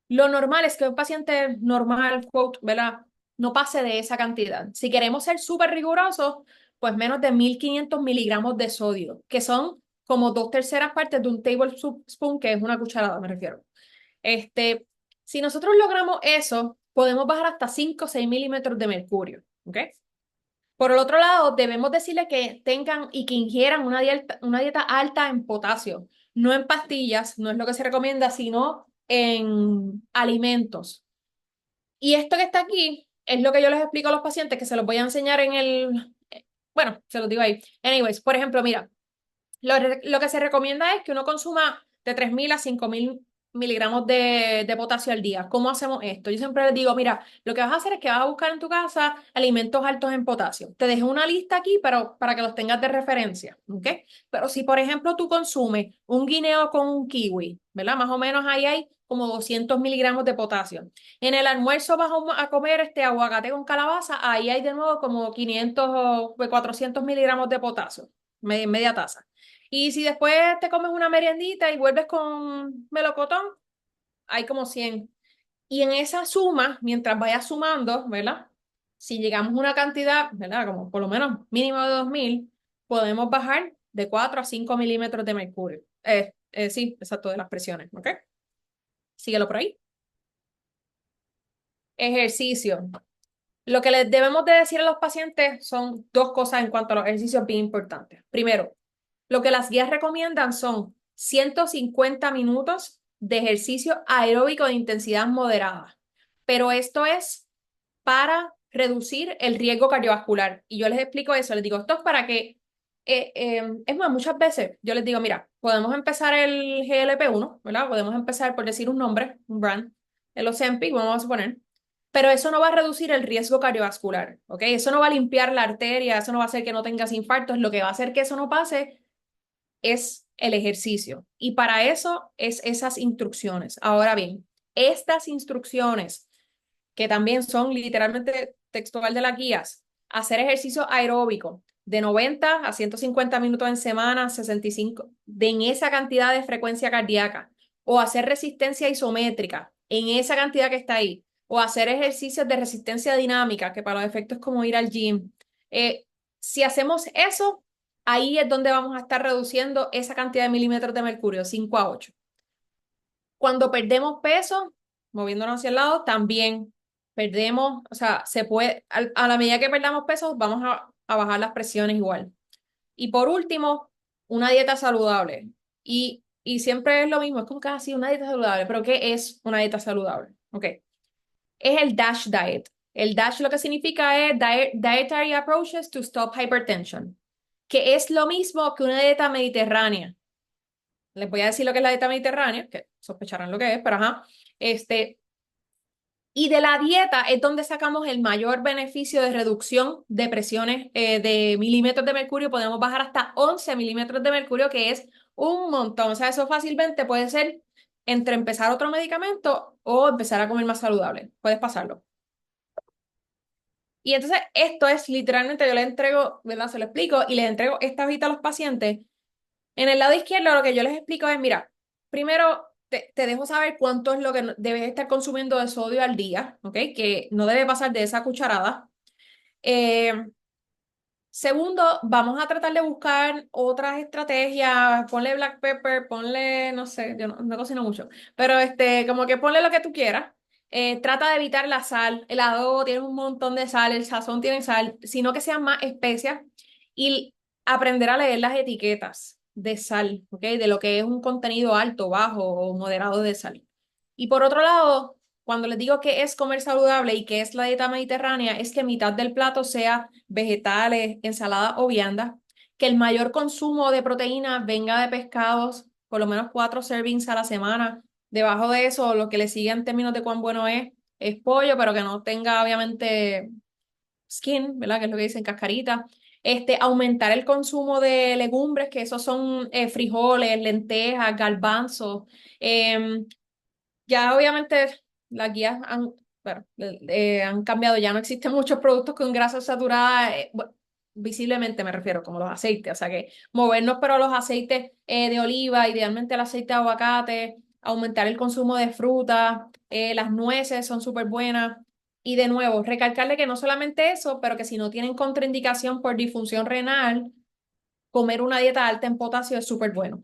Lo normal es que un paciente normal, quote, ¿verdad? No pase de esa cantidad. Si queremos ser súper rigurosos, pues menos de 1500 miligramos de sodio, que son como 2/3 partes de un tablespoon, que es una cucharada, me refiero. Este, si nosotros logramos eso, podemos bajar hasta 5 o 6 milímetros de mercurio, ¿ok? Por el otro lado, debemos decirle que tengan y que ingieran una dieta alta en potasio, no en pastillas, no es lo que se recomienda, sino en alimentos. Y esto que está aquí es lo que yo les explico a los pacientes, que se los voy a enseñar en bueno, se los digo ahí. Anyways, por ejemplo, mira, lo que se recomienda es que uno consuma de 3.000 a 5.000 miligramos de potasio al día. ¿Cómo hacemos esto? Yo siempre les digo, mira, lo que vas a hacer es que vas a buscar en tu casa alimentos altos en potasio. Te dejé una lista aquí pero, para que los tengas de referencia, ¿ok? Pero si, por ejemplo, tú consumes un guineo con un kiwi, ¿verdad? Más o menos ahí hay como 200 miligramos de potasio. En el almuerzo vas a comer este aguacate con calabaza, ahí hay de nuevo como 500 o 400 miligramos de potasio, media taza. Y si después te comes una meriendita y vuelves con melocotón, hay como 100. Y en esa suma, mientras vayas sumando, ¿verdad? Si llegamos a una cantidad, ¿verdad? Como por lo menos mínimo de 2.000, podemos bajar de 4 a 5 milímetros de mercurio. Sí, exacto, de las presiones, ¿ok? Síguelo por ahí. Ejercicio. Lo que les debemos de decir a los pacientes son dos cosas en cuanto a los ejercicios bien importantes. Primero, lo que las guías recomiendan son 150 minutos de ejercicio aeróbico de intensidad moderada, pero esto es para reducir el riesgo cardiovascular. Y yo les explico eso, les digo, esto es para que, es más, muchas veces yo les digo, mira, podemos empezar el GLP-1, ¿verdad? Podemos empezar por decir un nombre, un brand, el Ozempic, vamos a suponer, pero eso no va a reducir el riesgo cardiovascular, ¿ok? Eso no va a limpiar la arteria, eso no va a hacer que no tengas infartos, lo que va a hacer que eso no pase es el ejercicio. Y para eso es esas instrucciones. Ahora bien, estas instrucciones, que también son literalmente textual de las guías, hacer ejercicio aeróbico de 90 a 150 minutos en semana, 65, en esa cantidad de frecuencia cardíaca, o hacer resistencia isométrica en esa cantidad que está ahí, o hacer ejercicios de resistencia dinámica, que para los efectos es como ir al gym. Si hacemos eso, ahí es donde vamos a estar reduciendo esa cantidad de milímetros de mercurio, 5 a 8. Cuando perdemos peso, moviéndonos hacia el lado, también perdemos, o sea, se puede, a la medida que perdamos peso, vamos a bajar las presiones igual. Y por último, una dieta saludable. Y siempre es lo mismo, es como casi una dieta saludable, pero ¿qué es una dieta saludable? Ok, es el DASH diet. El DASH lo que significa es Dietary Approaches to Stop Hypertension, que es lo mismo que una dieta mediterránea. Les voy a decir lo que es la dieta mediterránea, que sospecharán lo que es, pero ajá. Este, y de la dieta es donde sacamos el mayor beneficio de reducción de presiones de milímetros de mercurio. Podemos bajar hasta 11 milímetros de mercurio, que es un montón. O sea, eso fácilmente puede ser entre empezar otro medicamento o empezar a comer más saludable. Puedes pasarlo. Y entonces esto es literalmente, yo les entrego, ¿verdad? Se lo explico y les entrego esta hojita a los pacientes. En el lado izquierdo lo que yo les explico es, mira, primero te dejo saber cuánto es lo que debes estar consumiendo de sodio al día, ¿ok? Que no debe pasar de esa cucharada. Eh, Segundo, vamos a tratar de buscar otras estrategias, ponle black pepper, ponle, no sé, yo no cocino mucho, pero como que ponle lo que tú quieras. Trata de evitar la sal, el adobo tiene un montón de sal, el sazón tiene sal, sino que sean más especias y aprender a leer las etiquetas de sal, ¿ok? De lo que es un contenido alto, bajo o moderado de sal. Y por otro lado, cuando les digo que es comer saludable y que es la dieta mediterránea, es que mitad del plato sea vegetales, ensalada o vianda, que el mayor consumo de proteína venga de pescados, por lo menos 4 servings a la semana. Debajo de eso, lo que le sigue en términos de cuán bueno es pollo, pero que no tenga obviamente skin, ¿verdad? Que es lo que dicen cascarita. Aumentar el consumo de legumbres, que esos son frijoles, lentejas, garbanzos. Em, ya obviamente las guías bueno, han cambiado, ya no existen muchos productos con grasa saturada, bueno, visiblemente me refiero, como los aceites, o sea que movernos pero los aceites de oliva, idealmente el aceite de aguacate, aumentar el consumo de fruta, las nueces son súper buenas. Y de nuevo, recalcarle que no solamente eso, pero que si no tienen contraindicación por disfunción renal, comer una dieta alta en potasio es súper bueno.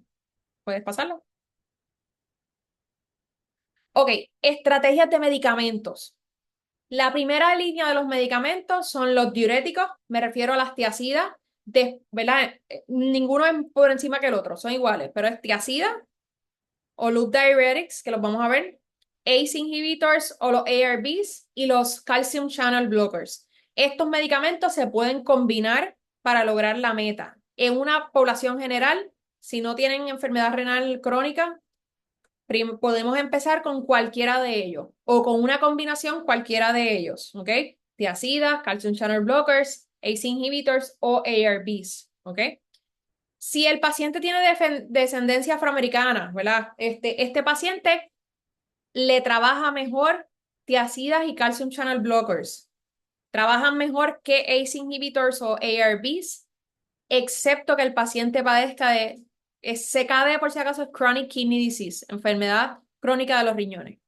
¿Puedes pasarlo? Ok, estrategias de medicamentos. La primera línea de los medicamentos son los diuréticos, me refiero a las tiazidas, ¿verdad? Ninguno es por encima que el otro, son iguales, pero es tiazida o loop diuretics, que los vamos a ver, ACE inhibitors o los ARBs y los calcium channel blockers. Estos medicamentos se pueden combinar para lograr la meta. En una población general, si no tienen enfermedad renal crónica, podemos empezar con cualquiera de ellos o con una combinación cualquiera de ellos, ¿ok? Tiazidas, calcium channel blockers, ACE inhibitors o ARBs, ¿ok? Si el paciente tiene descendencia afroamericana, ¿verdad? Este paciente le trabaja mejor tiazidas y calcium channel blockers. Trabajan mejor que ACE inhibitors o ARBs, excepto que el paciente padezca de CKD, por si acaso, es Chronic Kidney Disease, enfermedad crónica de los riñones.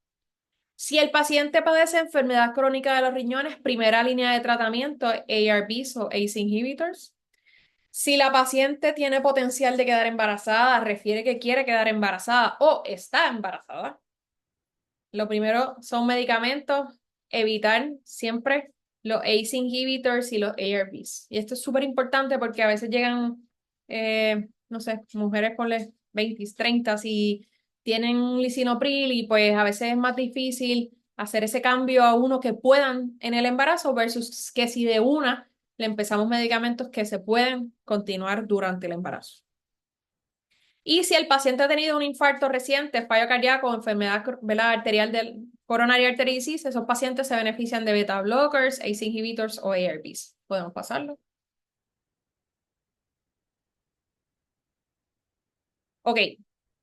Si el paciente padece enfermedad crónica de los riñones, primera línea de tratamiento, ARBs o ACE inhibitors. Si la paciente tiene potencial de quedar embarazada, refiere que quiere quedar embarazada o está embarazada, lo primero son medicamentos, evitar siempre los ACE inhibitors y los ARBs. Y esto es súper importante porque a veces llegan, no sé, mujeres con 20, 30 y tienen lisinopril y pues a veces es más difícil hacer ese cambio a uno que puedan en el embarazo versus que si de una le empezamos medicamentos que se pueden continuar durante el embarazo. Y si el paciente ha tenido un infarto reciente, fallo cardíaco o enfermedad, ¿verdad?, arterial del coronary artery disease, esos pacientes se benefician de beta blockers, ACE inhibitors o ARBs. ¿Podemos pasarlo? Ok,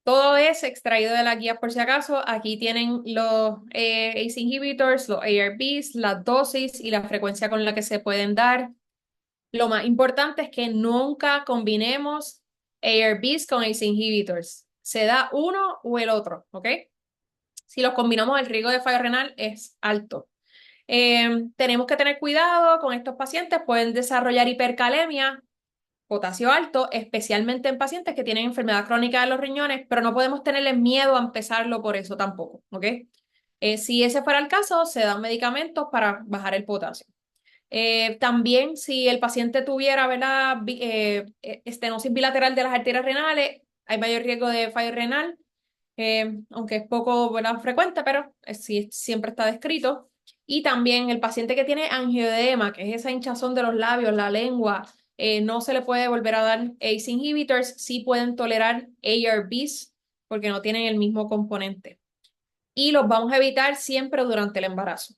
todo es extraído de la guía por si acaso. Aquí tienen los ACE inhibitors, los ARBs, las dosis y la frecuencia con la que se pueden dar. Lo más importante es que nunca combinemos ARBs con ACE inhibitors. Se da uno o el otro, ¿ok? Si los combinamos, el riesgo de fallo renal es alto. Tenemos que tener cuidado con estos pacientes, pueden desarrollar hipercalemia, potasio alto, especialmente en pacientes que tienen enfermedad crónica de los riñones, pero no podemos tenerle miedo a empezarlo por eso tampoco, ¿ok? Si ese fuera el caso, se dan medicamentos para bajar el potasio. También si el paciente tuviera, ¿verdad?, estenosis bilateral de las arterias renales, hay mayor riesgo de fallo renal, aunque es poco, ¿verdad?, frecuente, pero sí, siempre está descrito. Y también el paciente que tiene angioedema, que es esa hinchazón de los labios, la lengua, no se le puede volver a dar ACE inhibitors, sí pueden tolerar ARBs porque no tienen el mismo componente. Y los vamos a evitar siempre durante el embarazo.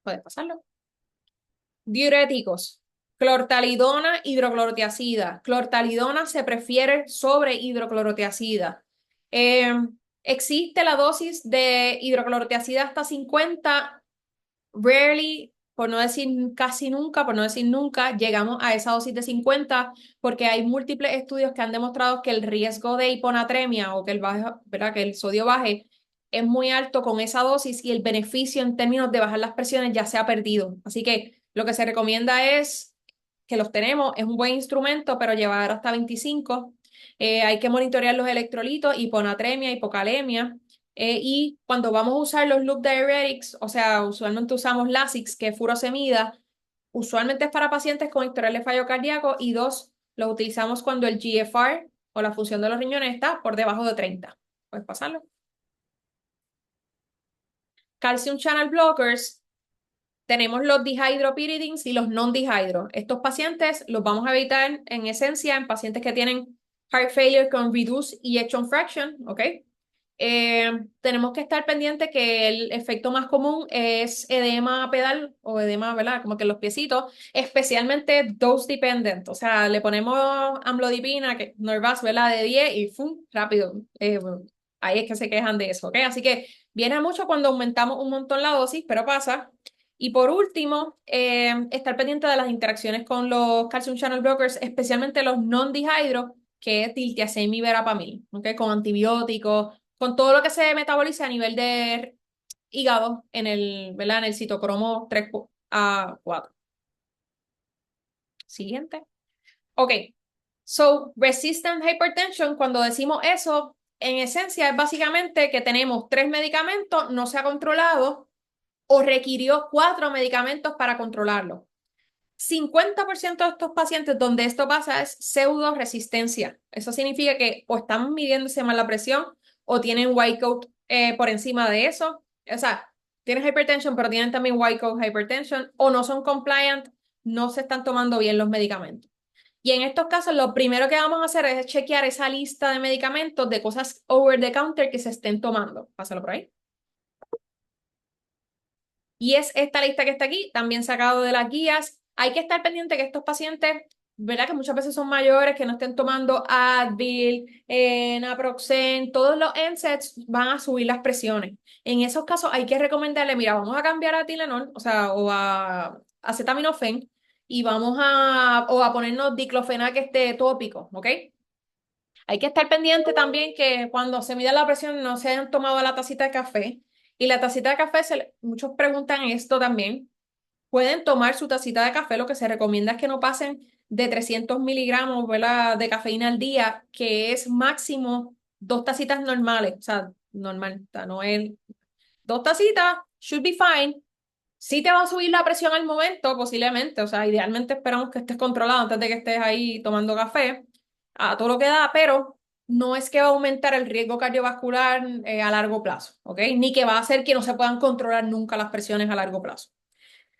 Puede pasarlo. Diuréticos. Clortalidona, hidroclorotiazida. Clortalidona se prefiere sobre hidroclorotiazida. Eh, Existe la dosis de hidroclorotiazida hasta 50. Rarely, por no decir casi nunca, por no decir nunca, llegamos a esa dosis de 50 porque hay múltiples estudios que han demostrado que el riesgo de hiponatremia o que ¿verdad?, que el sodio baje es muy alto con esa dosis y el beneficio en términos de bajar las presiones ya se ha perdido. Así que lo que se recomienda es que los tenemos, es un buen instrumento, pero llevar hasta 25. Hay que monitorear los electrolitos, hiponatremia, hipocalemia. Y cuando vamos a usar los loop diuretics, o sea, usualmente usamos Lasix, que es furosemida, usualmente es para pacientes con historial de fallo cardíaco y dos, lo utilizamos cuando el GFR o la función de los riñones está por debajo de 30. ¿Puedes pasarlo? Calcium channel blockers, tenemos los dihydropyridines y los non-dihydro. Estos pacientes los vamos a evitar en esencia en pacientes que tienen heart failure con reduced ejection fraction, ¿ok? Tenemos que estar pendiente que el efecto más común es edema pedal o edema, ¿verdad?, como que en los piecitos, especialmente dose dependent. O sea, le ponemos amlodipina, que Norvasc, ¿verdad?, de 10 y ¡fum!, rápido. Bueno, ahí es que se quejan de eso, ¿ok? Así que viene mucho cuando aumentamos un montón la dosis, pero pasa. Y por último, estar pendiente de las interacciones con los calcium channel blockers, especialmente los non-dihydro, que es diltiazem y verapamil, ¿ok? Con antibióticos, con todo lo que se metaboliza a nivel de hígado en el, ¿verdad?, en el citocromo 3 a 4. Siguiente. Ok, so resistant hypertension, cuando decimos eso, en esencia es básicamente que tenemos 3 medicamentos, no se ha controlado o requirió 4 medicamentos para controlarlo. 50% de estos pacientes donde esto pasa es pseudo resistencia. Eso significa que o están midiéndose mal la presión o tienen white coat por encima de eso. O sea, tienen hypertension, pero tienen también white coat hypertension o no son compliant, no se están tomando bien los medicamentos. Y en estos casos, lo primero que vamos a hacer es chequear esa lista de medicamentos de cosas over the counter que se estén tomando. Pásalo por ahí. Y es esta lista que está aquí, también sacado de las guías. Hay que estar pendiente que estos pacientes, ¿verdad? Que muchas veces son mayores, que no estén tomando Advil, Naproxen, todos los NSAIDs van a subir las presiones. En esos casos hay que recomendarle, mira, vamos a cambiar a Tylenol, o sea, o a acetaminofén, y o a ponernos diclofenac este tópico, ¿ok? Hay que estar pendiente también que cuando se mida la presión no se hayan tomado la tacita de café. Y la tacita de café, muchos preguntan esto también. Pueden tomar su tacita de café, lo que se recomienda es que no pasen de 300 miligramos, ¿verdad?, de cafeína al día, que es máximo 2 tacitas normales, o sea, normal, o sea, no es 2 tacitas, should be fine. Sí te va a subir la presión al momento, posiblemente, o sea, idealmente esperamos que estés controlado antes de que estés ahí tomando café, a todo lo que da, pero no es que va a aumentar el riesgo cardiovascular a largo plazo, ¿ok? Ni que va a hacer que no se puedan controlar nunca las presiones a largo plazo.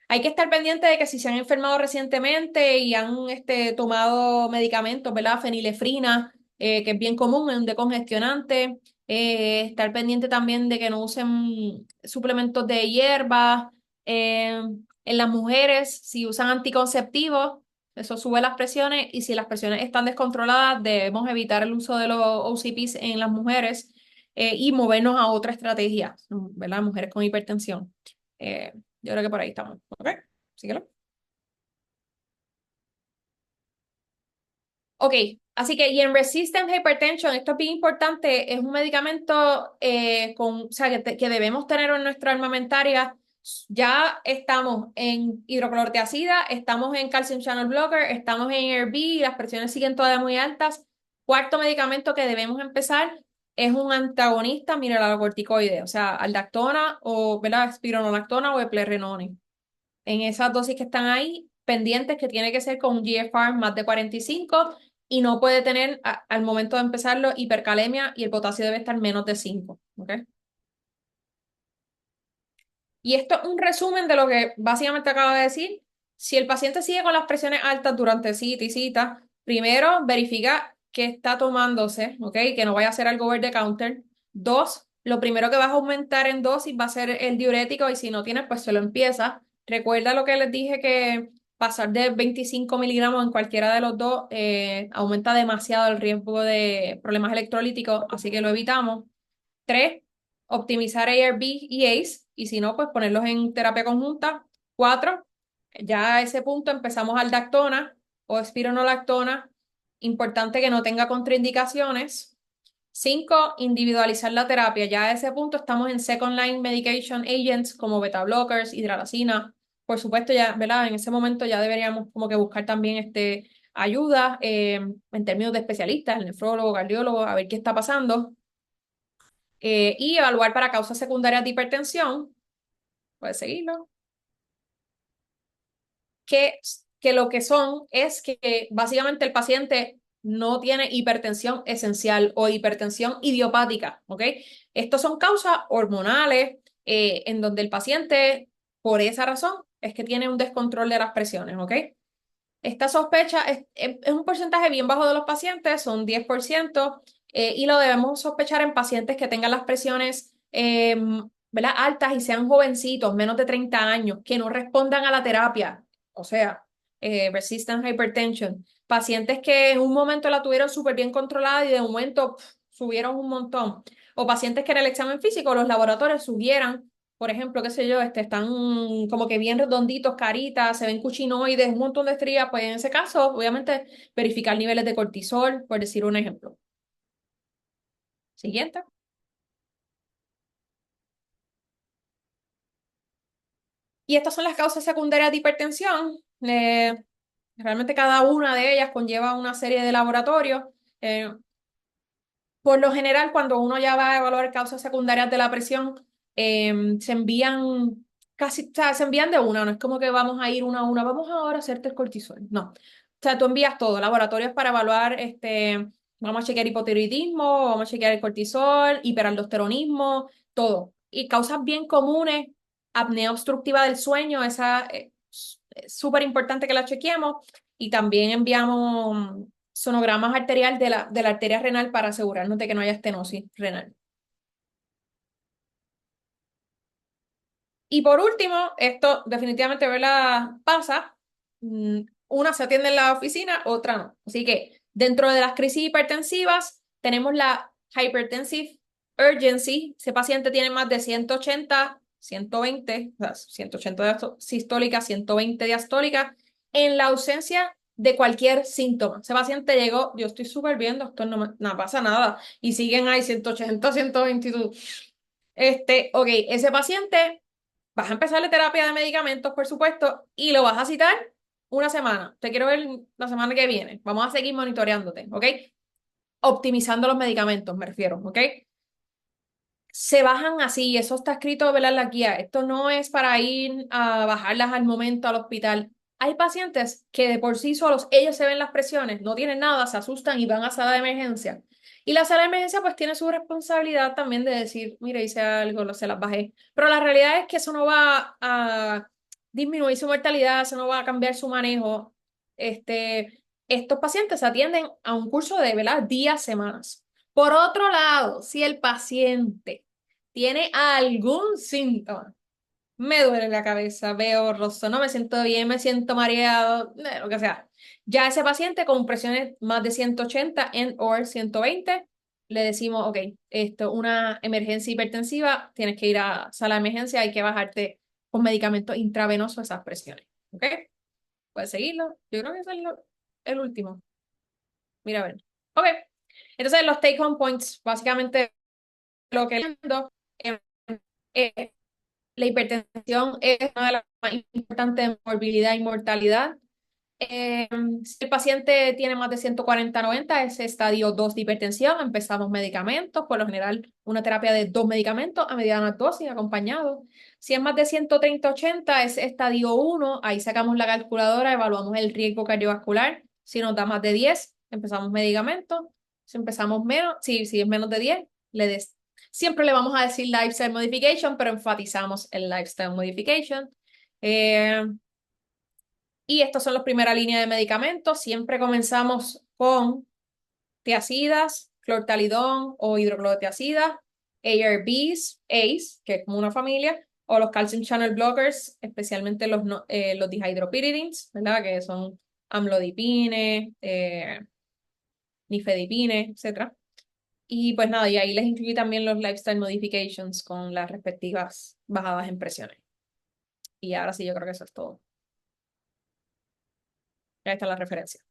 Hay que estar pendiente de que si se han enfermado recientemente y han tomado medicamentos, ¿verdad? Fenilefrina, que es bien común, es un decongestionante. Estar pendiente también de que no usen suplementos de hierba. En las mujeres, si usan anticonceptivos, eso sube las presiones y si las presiones están descontroladas, debemos evitar el uso de los OCPs en las mujeres y movernos a otra estrategia, ¿verdad? Mujeres con hipertensión. Eh, yo creo que por ahí estamos. ¿Ok? Síguelo. Ok, así que y en Resistant Hypertension, esto es bien importante, es un medicamento o sea, que debemos tener en nuestra armamentaria. Ya estamos en hidroclorotiazida, estamos en calcium channel blocker, estamos en ARB y las presiones siguen todavía muy altas. Cuarto medicamento que debemos empezar es un antagonista mineralocorticoide, o sea, aldactona o, ¿verdad?, spironolactona o eplerenone. En esas dosis que están ahí, pendientes que tiene que ser con un GFR más de 45 y no puede tener al momento de empezarlo hipercalemia y el potasio debe estar menos de 5. ¿Ok? Y esto es un resumen de lo que básicamente acabo de decir. Si el paciente sigue con las presiones altas durante cita y cita, primero verifica que está tomándose, ¿ok? Que no vaya a hacer algo over the counter. Dos, lo primero que vas a aumentar en dosis va a ser el diurético y si no tienes, pues se lo empieza. Recuerda lo que les dije que pasar de 25 miligramos en cualquiera de los dos aumenta demasiado el riesgo de problemas electrolíticos, así que lo evitamos. Tres, optimizar ARB y ACE, y si no, pues ponerlos en terapia conjunta. Cuatro, ya a ese punto empezamos aldactona o espironolactona. Importante que no tenga contraindicaciones. Cinco, individualizar la terapia. Ya a ese punto estamos en second line medication agents como beta blockers, hidralazina. Por supuesto, ya, ¿verdad? En ese momento ya deberíamos como que buscar también ayuda en términos de especialistas, el nefrólogo, cardiólogo, a ver qué está pasando y evaluar para causas secundarias de hipertensión, puedes seguirlo, que, que lo que son es que básicamente el paciente no tiene hipertensión esencial o hipertensión idiopática, ¿ok? Estos son causas hormonales en donde el paciente, por esa razón, es que tiene un descontrol de las presiones, ¿ok? Esta sospecha es un porcentaje bien bajo de los pacientes, son 10%, y lo debemos sospechar en pacientes que tengan las presiones ¿verdad?, altas y sean jovencitos, menos de 30 años, que no respondan a la terapia, o sea, resistant hypertension. Pacientes que en un momento la tuvieron súper bien controlada y de un momento subieron un montón. O pacientes que en el examen físico los laboratorios subieran por ejemplo, qué sé yo, están como que bien redonditos, caritas, se ven cuchinoides, un montón de estrías, pues en ese caso, obviamente, verificar niveles de cortisol, por decir un ejemplo. Siguiente. Y estas son las causas secundarias de hipertensión. Realmente cada una de ellas conlleva una serie de laboratorios. Eh, por lo general, cuando uno ya va a evaluar causas secundarias de la presión, se envían casi, o sea, se envían de una, no es como que vamos a ir una a una, vamos ahora a hacerte el cortisol, no. O sea, tú envías todo, laboratorios para evaluar, vamos a chequear hipotiroidismo, vamos a chequear el cortisol, hiperaldosteronismo, todo. Y causas bien comunes, apnea obstructiva del sueño, esa es súper importante que la chequeemos. Y también enviamos sonogramas arterial de la arteria renal para asegurarnos de que no haya estenosis renal. Y por último, esto definitivamente, ¿verdad? Pasa. Una se atiende en la oficina, otra no. Así que dentro de las crisis hipertensivas tenemos la hypertensive urgency. Ese paciente tiene más de 180, 120, o sea, 180 sistólica, 120 diastólica, en la ausencia de cualquier síntoma. Ese paciente llegó, yo estoy súper bien, doctor, no pasa nada. Y siguen ahí 180, 122. Ok, ese paciente vas a empezarle terapia de medicamentos, por supuesto, y lo vas a citar una semana. Te quiero ver la semana que viene. Vamos a seguir monitoreándote, ¿ok? Optimizando los medicamentos, me refiero, ¿ok? Se bajan así, eso está escrito, ¿verdad? En la guía. Esto no es para ir a bajarlas al momento al hospital. Hay pacientes que de por sí solos, ellos se ven las presiones, no tienen nada, se asustan y van a sala de emergencia. Y la sala de emergencia pues tiene su responsabilidad también de decir, mire, hice algo, se las bajé. Pero la realidad es que eso no va a disminuir su mortalidad, eso no va a cambiar su manejo. Estos pacientes se atienden a un curso de, ¿verdad? Días, semanas. Por otro lado, si el paciente tiene algún síntoma, me duele la cabeza, veo borroso, no me siento bien, me siento mareado, lo que sea, ya ese paciente con presiones más de 180 en o 120, le decimos, ok, esto una emergencia hipertensiva, tienes que ir a sala de emergencia, hay que bajarte con medicamentos intravenosos esas presiones. ¿Ok? Puedes seguirlo. Yo creo que ese es el último. Mira, a ver. Ok. Entonces, los take home points, básicamente lo que entiendo, eh, eh, la hipertensión es una de las más importantes de morbilidad y mortalidad. Si el paciente tiene más de 140/90, es estadio 2 de hipertensión, empezamos medicamentos, por lo general una terapia de 2 medicamentos a mediana dosis acompañado. Si es más de 130/80, es estadio 1, ahí sacamos la calculadora, evaluamos el riesgo cardiovascular. Si nos da más de 10, empezamos medicamentos. Si empezamos menos, si es menos de 10, siempre le vamos a decir lifestyle modification, pero enfatizamos el lifestyle modification. Eh, y estos son los primera línea de medicamentos. Siempre comenzamos con tiazidas, clortalidón o hidroclorotiazida, ARBs, ACE, que es como una familia, o los calcium channel blockers, especialmente los dihydropyridines, ¿verdad? Que son amlodipine, nifedipine, etcétera. Y pues nada, y ahí les incluí también los lifestyle modifications con las respectivas bajadas en presiones. Y ahora sí, yo creo que eso es todo. Ahí está la referencia.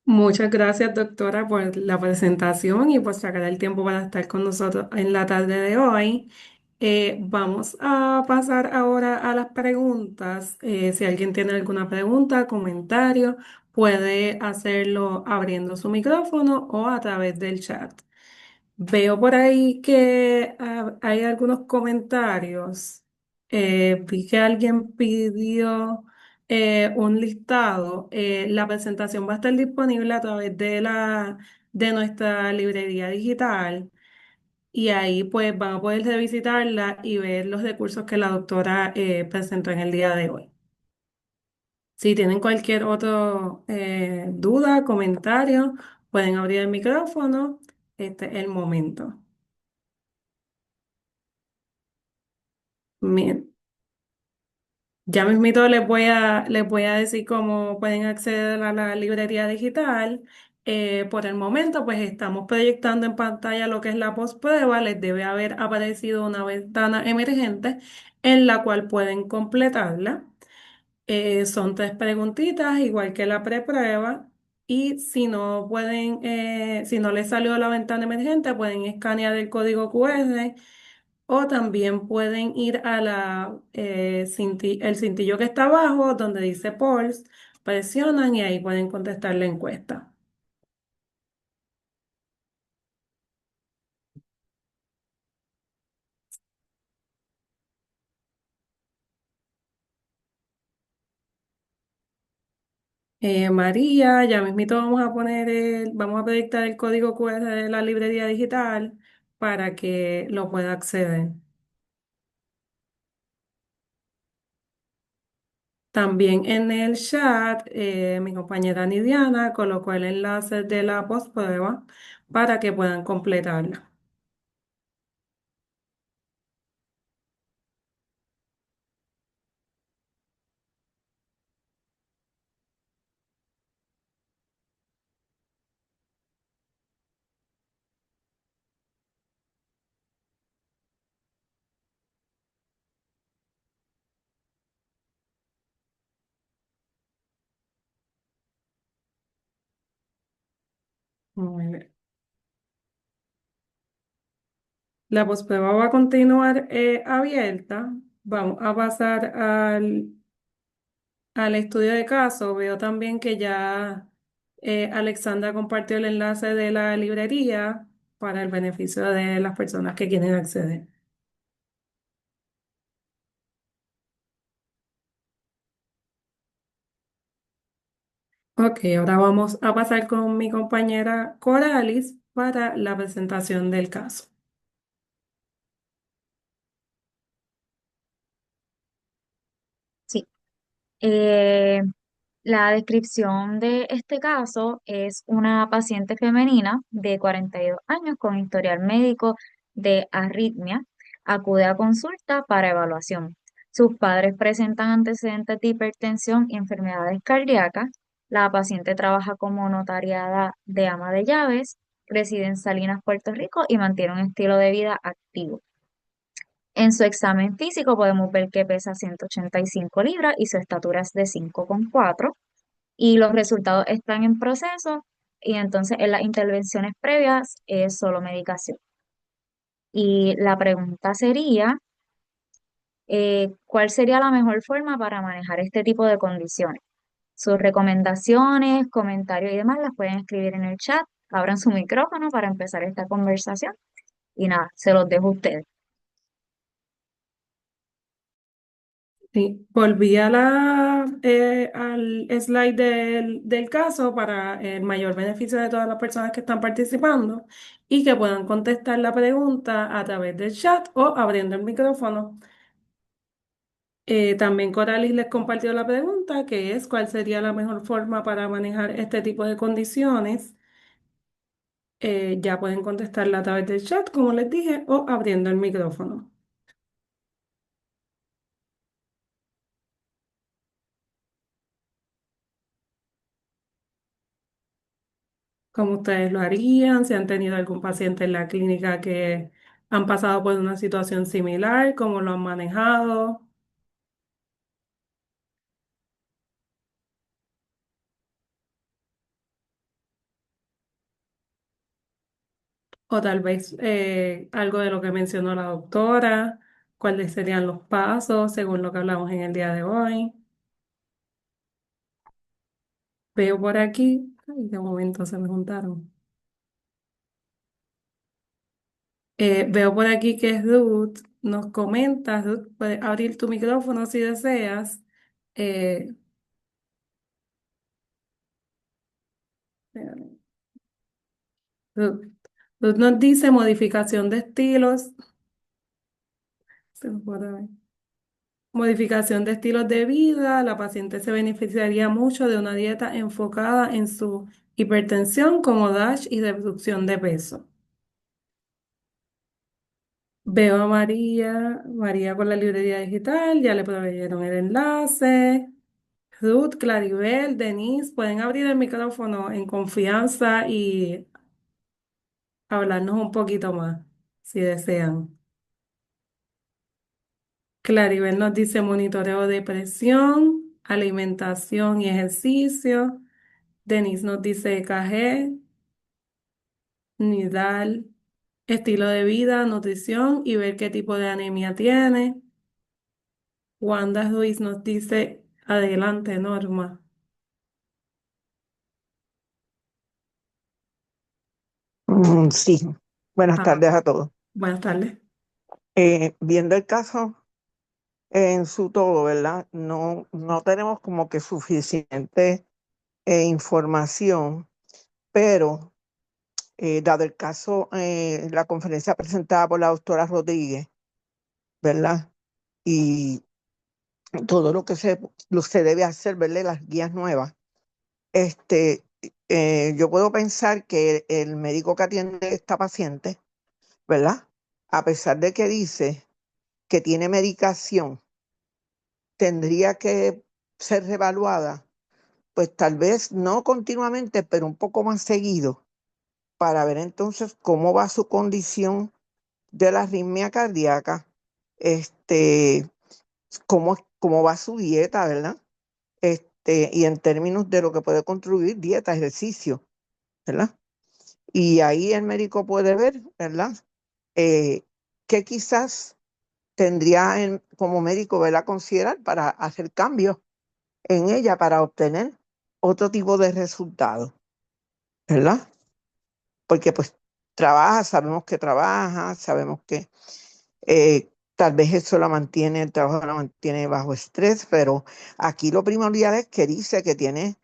Muchas gracias, doctora, por la presentación y por sacar el tiempo para estar con nosotros en la tarde de hoy. Vamos a pasar ahora a las preguntas. Si alguien tiene alguna pregunta, comentario, puede hacerlo abriendo su micrófono o a través del chat. Veo por ahí que hay algunos comentarios. Vi que alguien pidió un listado. La presentación va a estar disponible a través de nuestra librería digital y ahí pues van a poder revisitarla y ver los recursos que la doctora presentó en el día de hoy. Si tienen cualquier otra duda, comentario, pueden abrir el micrófono. Este es el momento. Bien, ya mismito les voy a decir cómo pueden acceder a la librería digital. Por el momento, pues estamos proyectando en pantalla lo que es la postprueba. Les debe haber aparecido una ventana emergente en la cual pueden completarla. Son 3 preguntitas, igual que la preprueba. Y si no pueden, si no les salió la ventana emergente, pueden escanear el código QR o también pueden ir a el cintillo que está abajo, donde dice Pulse, presionan y ahí pueden contestar la encuesta. María, ya mismito vamos a proyectar el código QR de la librería digital para que lo pueda acceder. También en el chat, mi compañera Nidiana colocó el enlace de la postprueba para que puedan completarla. Muy bien. La postprueba va a continuar abierta. Vamos a pasar al estudio de caso. Veo también que ya Alexandra compartió el enlace de la librería para el beneficio de las personas que quieren acceder. Ok, ahora vamos a pasar con mi compañera Coralis para la presentación del caso. Sí. Eh, la descripción de este caso es una paciente femenina de 42 años con historial médico de arritmia. Acude a consulta para evaluación. Sus padres presentan antecedentes de hipertensión y enfermedades cardíacas. La paciente trabaja como notariada de ama de llaves, reside en Salinas, Puerto Rico y mantiene un estilo de vida activo. En su examen físico podemos ver que pesa 185 libras y su estatura es de 5,4 y los resultados están en proceso y entonces en las intervenciones previas es solo medicación. Y la pregunta sería, ¿cuál sería la mejor forma para manejar este tipo de condiciones? Sus recomendaciones, comentarios y demás las pueden escribir en el chat. Abran su micrófono para empezar esta conversación y nada, se los dejo a ustedes. Sí, volví al slide del caso para el mayor beneficio de todas las personas que están participando y que puedan contestar la pregunta a través del chat o abriendo el micrófono. También Coralis les compartió la pregunta, que es cuál sería la mejor forma para manejar este tipo de condiciones. Ya pueden contestarla a través del chat, como les dije, o abriendo el micrófono. Como ustedes lo harían, si han tenido algún paciente en la clínica que han pasado por una situación similar, cómo lo han manejado, o tal vez algo de lo que mencionó la doctora, cuáles serían los pasos según lo que hablamos en el día de hoy. Veo por aquí, ay, de momento se me juntaron. Veo por aquí que Ruth nos comenta. Ruth, puedes abrir tu micrófono si deseas. Eh, Ruth, Ruth nos dice modificación de estilos. Se me puede ver. Modificación de estilos de vida. La paciente se beneficiaría mucho de una dieta enfocada en su hipertensión como DASH y reducción de peso. Veo a María con la librería digital, ya le proveyeron el enlace. Ruth, Claribel, Denise, pueden abrir el micrófono en confianza y hablarnos un poquito más, si desean. Claribel nos dice monitoreo de presión, alimentación y ejercicio. Denise nos dice EKG, nidal, estilo de vida, nutrición y ver qué tipo de anemia tiene. Wanda Ruiz nos dice adelante, Norma. Sí, buenas Ah, tardes a todos. buenas tardes. Viendo el caso en su todo, ¿verdad? No tenemos como que suficiente información, pero dado el caso, la conferencia presentada por la doctora Rodríguez, ¿verdad? Y todo lo que se debe hacer, ¿verdad? Las guías nuevas. Este, yo puedo pensar que el médico que atiende a esta paciente, ¿verdad? A pesar de que dice que tiene medicación, tendría que ser revaluada, pues tal vez no continuamente, pero un poco más seguido, para ver entonces cómo va su condición de la arritmia cardíaca, este, cómo va su dieta, ¿verdad? Y en términos de lo que puede contribuir dieta, ejercicio, ¿verdad? Y ahí el médico puede ver, ¿verdad? Que quizás tendría como médico, ¿verdad? Considerar para hacer cambios en ella para obtener otro tipo de resultados, ¿verdad? Porque pues sabemos que trabaja, sabemos que tal vez eso la mantiene, el trabajo la mantiene bajo estrés, pero aquí lo primordial es que dice que tiene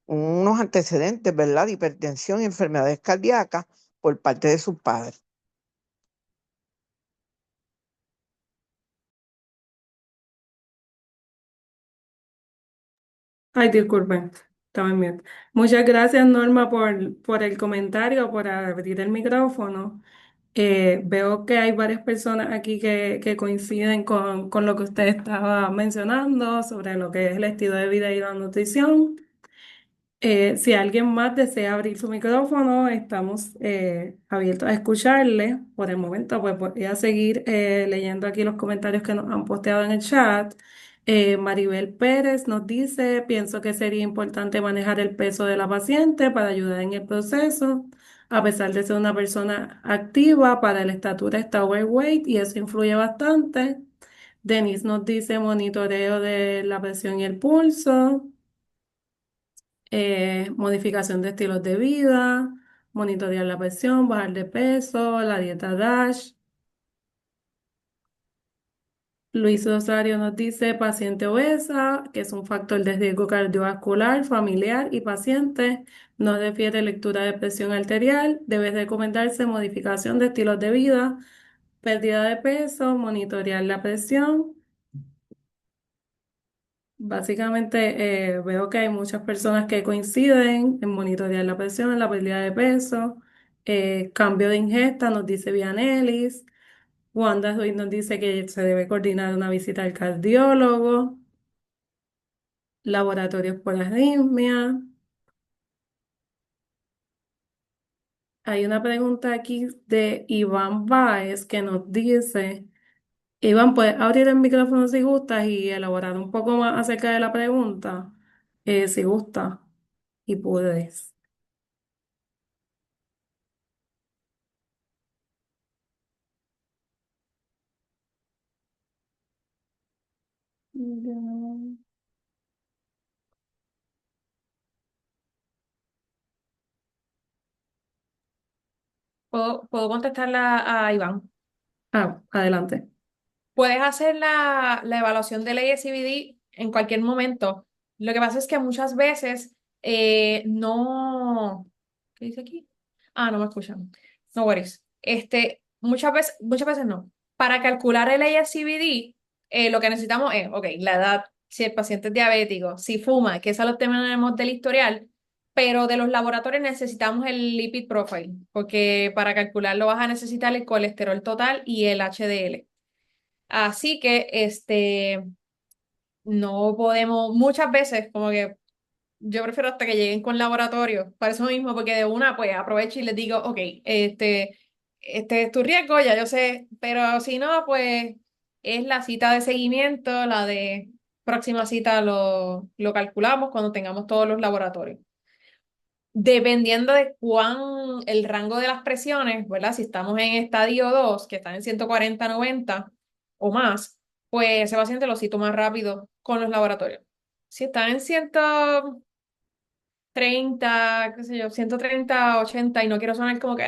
unos antecedentes, ¿verdad? De hipertensión y enfermedades cardíacas por parte de sus padres. Ay, disculpen, estaba en mute. Muchas gracias, Norma, por el comentario, por abrir el micrófono. Veo que hay varias personas aquí que coinciden con lo que usted estaba mencionando sobre lo que es el estilo de vida y la nutrición. Si alguien más desea abrir su micrófono, estamos abiertos a escucharle. Por el momento, pues voy a seguir leyendo aquí los comentarios que nos han posteado en el chat. Maribel Pérez nos dice, pienso que sería importante manejar el peso de la paciente para ayudar en el proceso. A pesar de ser una persona activa, para la estatura está overweight y eso influye bastante. Denise nos dice monitoreo de la presión y el pulso, modificación de estilos de vida, monitorear la presión, bajar de peso, la dieta DASH. Luis Rosario nos dice paciente obesa, que es un factor de riesgo cardiovascular, familiar y paciente. No refiere lectura de presión arterial. Debe recomendarse modificación de estilos de vida, pérdida de peso, monitorear la presión. Básicamente veo que hay muchas personas que coinciden en monitorear la presión, la pérdida de peso, cambio de ingesta, nos dice Vianelis. Wanda Ruiz nos dice que se debe coordinar una visita al cardiólogo, laboratorios por arritmia. Hay una pregunta aquí de Iván Báez que nos dice, Iván, ¿puedes abrir el micrófono si gustas y elaborar un poco más acerca de la pregunta? Si gusta y puedes. ¿Puedo contestarla a Iván? Ah, adelante. Puedes hacer la evaluación del ASCVD en cualquier momento. Lo que pasa es que muchas veces no... ¿Qué dice aquí? Ah, no me escuchan. No worries. Muchas veces no. Para calcular el ASCVD, lo que necesitamos es, ok, la edad, si el paciente es diabético, si fuma, que eso lo tenemos del historial, pero de los laboratorios necesitamos el lipid profile, porque para calcularlo vas a necesitar el colesterol total y el HDL. Así que no podemos, muchas veces, como que yo prefiero hasta que lleguen con laboratorio, para eso mismo, porque de una, pues aprovecho y les digo, ok, este es tu riesgo, ya yo sé, pero si no, pues es la cita de seguimiento, la de próxima cita lo calculamos cuando tengamos todos los laboratorios. Dependiendo de el rango de las presiones, ¿verdad? Si estamos en estadio 2 que están en 140/90 o más, pues ese paciente lo cito más rápido con los laboratorios. Si están en 100, 30, qué sé yo, 130, 80 y no quiero sonar como que...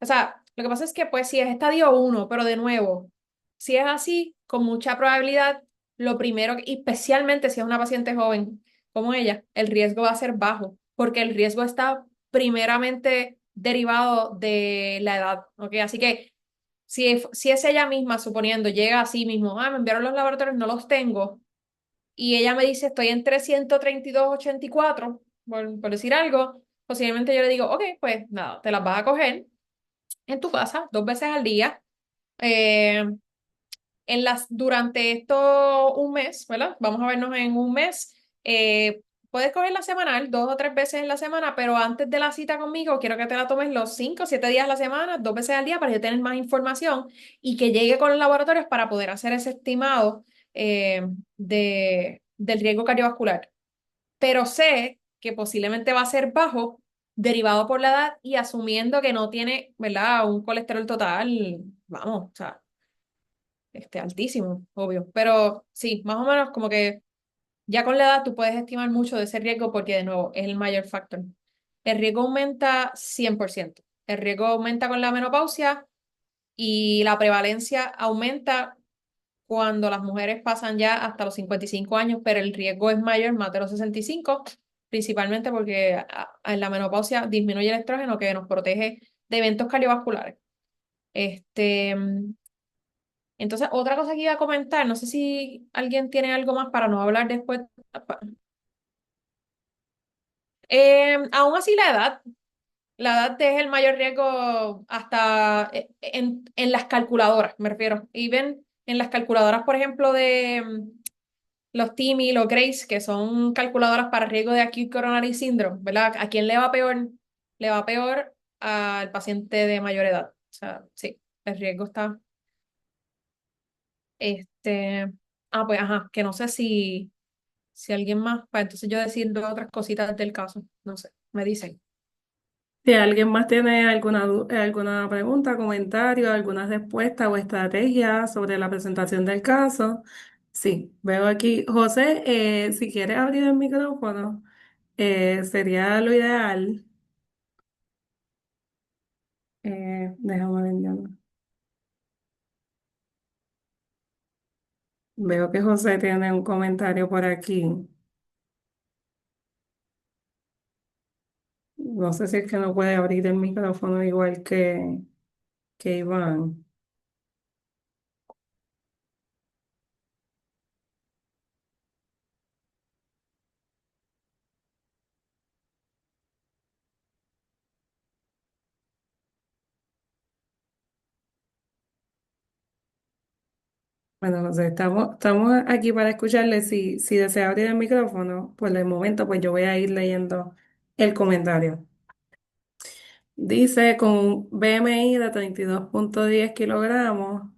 O sea, lo que pasa es que pues si es estadio uno, pero de nuevo, si es así, con mucha probabilidad, lo primero, y especialmente si es una paciente joven como ella, el riesgo va a ser bajo, porque el riesgo está primeramente derivado de la edad, ¿ok? Así que si es ella misma, suponiendo, llega así mismo, me enviaron los laboratorios, no los tengo, y ella me dice, estoy entre 132,84, por decir algo, posiblemente yo le digo, ok, pues nada, te las vas a coger en tu casa 2 veces al día, eh, durante esto un mes, ¿verdad? Vamos a vernos en un mes. Puedes cogerla semanal, 2 o 3 veces en la semana, pero antes de la cita conmigo, quiero que te la tomes los 5 o 7 días a la semana, 2 veces al día, para yo tener más información y que llegue con los laboratorios para poder hacer ese estimado del riesgo cardiovascular. Pero sé que posiblemente va a ser bajo, derivado por la edad y asumiendo que no tiene, ¿verdad? Un colesterol total, vamos, o sea, altísimo, obvio. Pero sí, más o menos como que ya con la edad tú puedes estimar mucho de ese riesgo porque, de nuevo, es el mayor factor. El riesgo aumenta 100%. El riesgo aumenta con la menopausia y la prevalencia aumenta cuando las mujeres pasan ya hasta los 55 años, pero el riesgo es mayor más de los 65, principalmente porque en la menopausia disminuye el estrógeno que nos protege de eventos cardiovasculares. Este, entonces, otra cosa que iba a comentar, no sé si alguien tiene algo más para no hablar después. Aún así, la edad es el mayor riesgo hasta en las calculadoras, me refiero. Y ven en las calculadoras, por ejemplo, de los TIMI, los GRACE, que son calculadoras para riesgo de acute coronary syndrome, ¿verdad? ¿A quién le va peor? Le va peor al paciente de mayor edad. O sea, sí, el riesgo está. Este, pues, ajá, que no sé si alguien más, para entonces yo decir otras cositas del caso, no sé, me dicen. Si alguien más tiene alguna pregunta, comentario, alguna respuesta o estrategia sobre la presentación del caso, sí, veo aquí, José, si quieres abrir el micrófono, sería lo ideal. Déjame ver, ya no. Veo que José tiene un comentario por aquí. No sé si es que no puede abrir el micrófono igual que Iván. Bueno, José, estamos aquí para escucharle. Si desea abrir el micrófono, pues de momento, pues yo voy a ir leyendo el comentario. Dice, con un BMI de 32,10 kilogramos,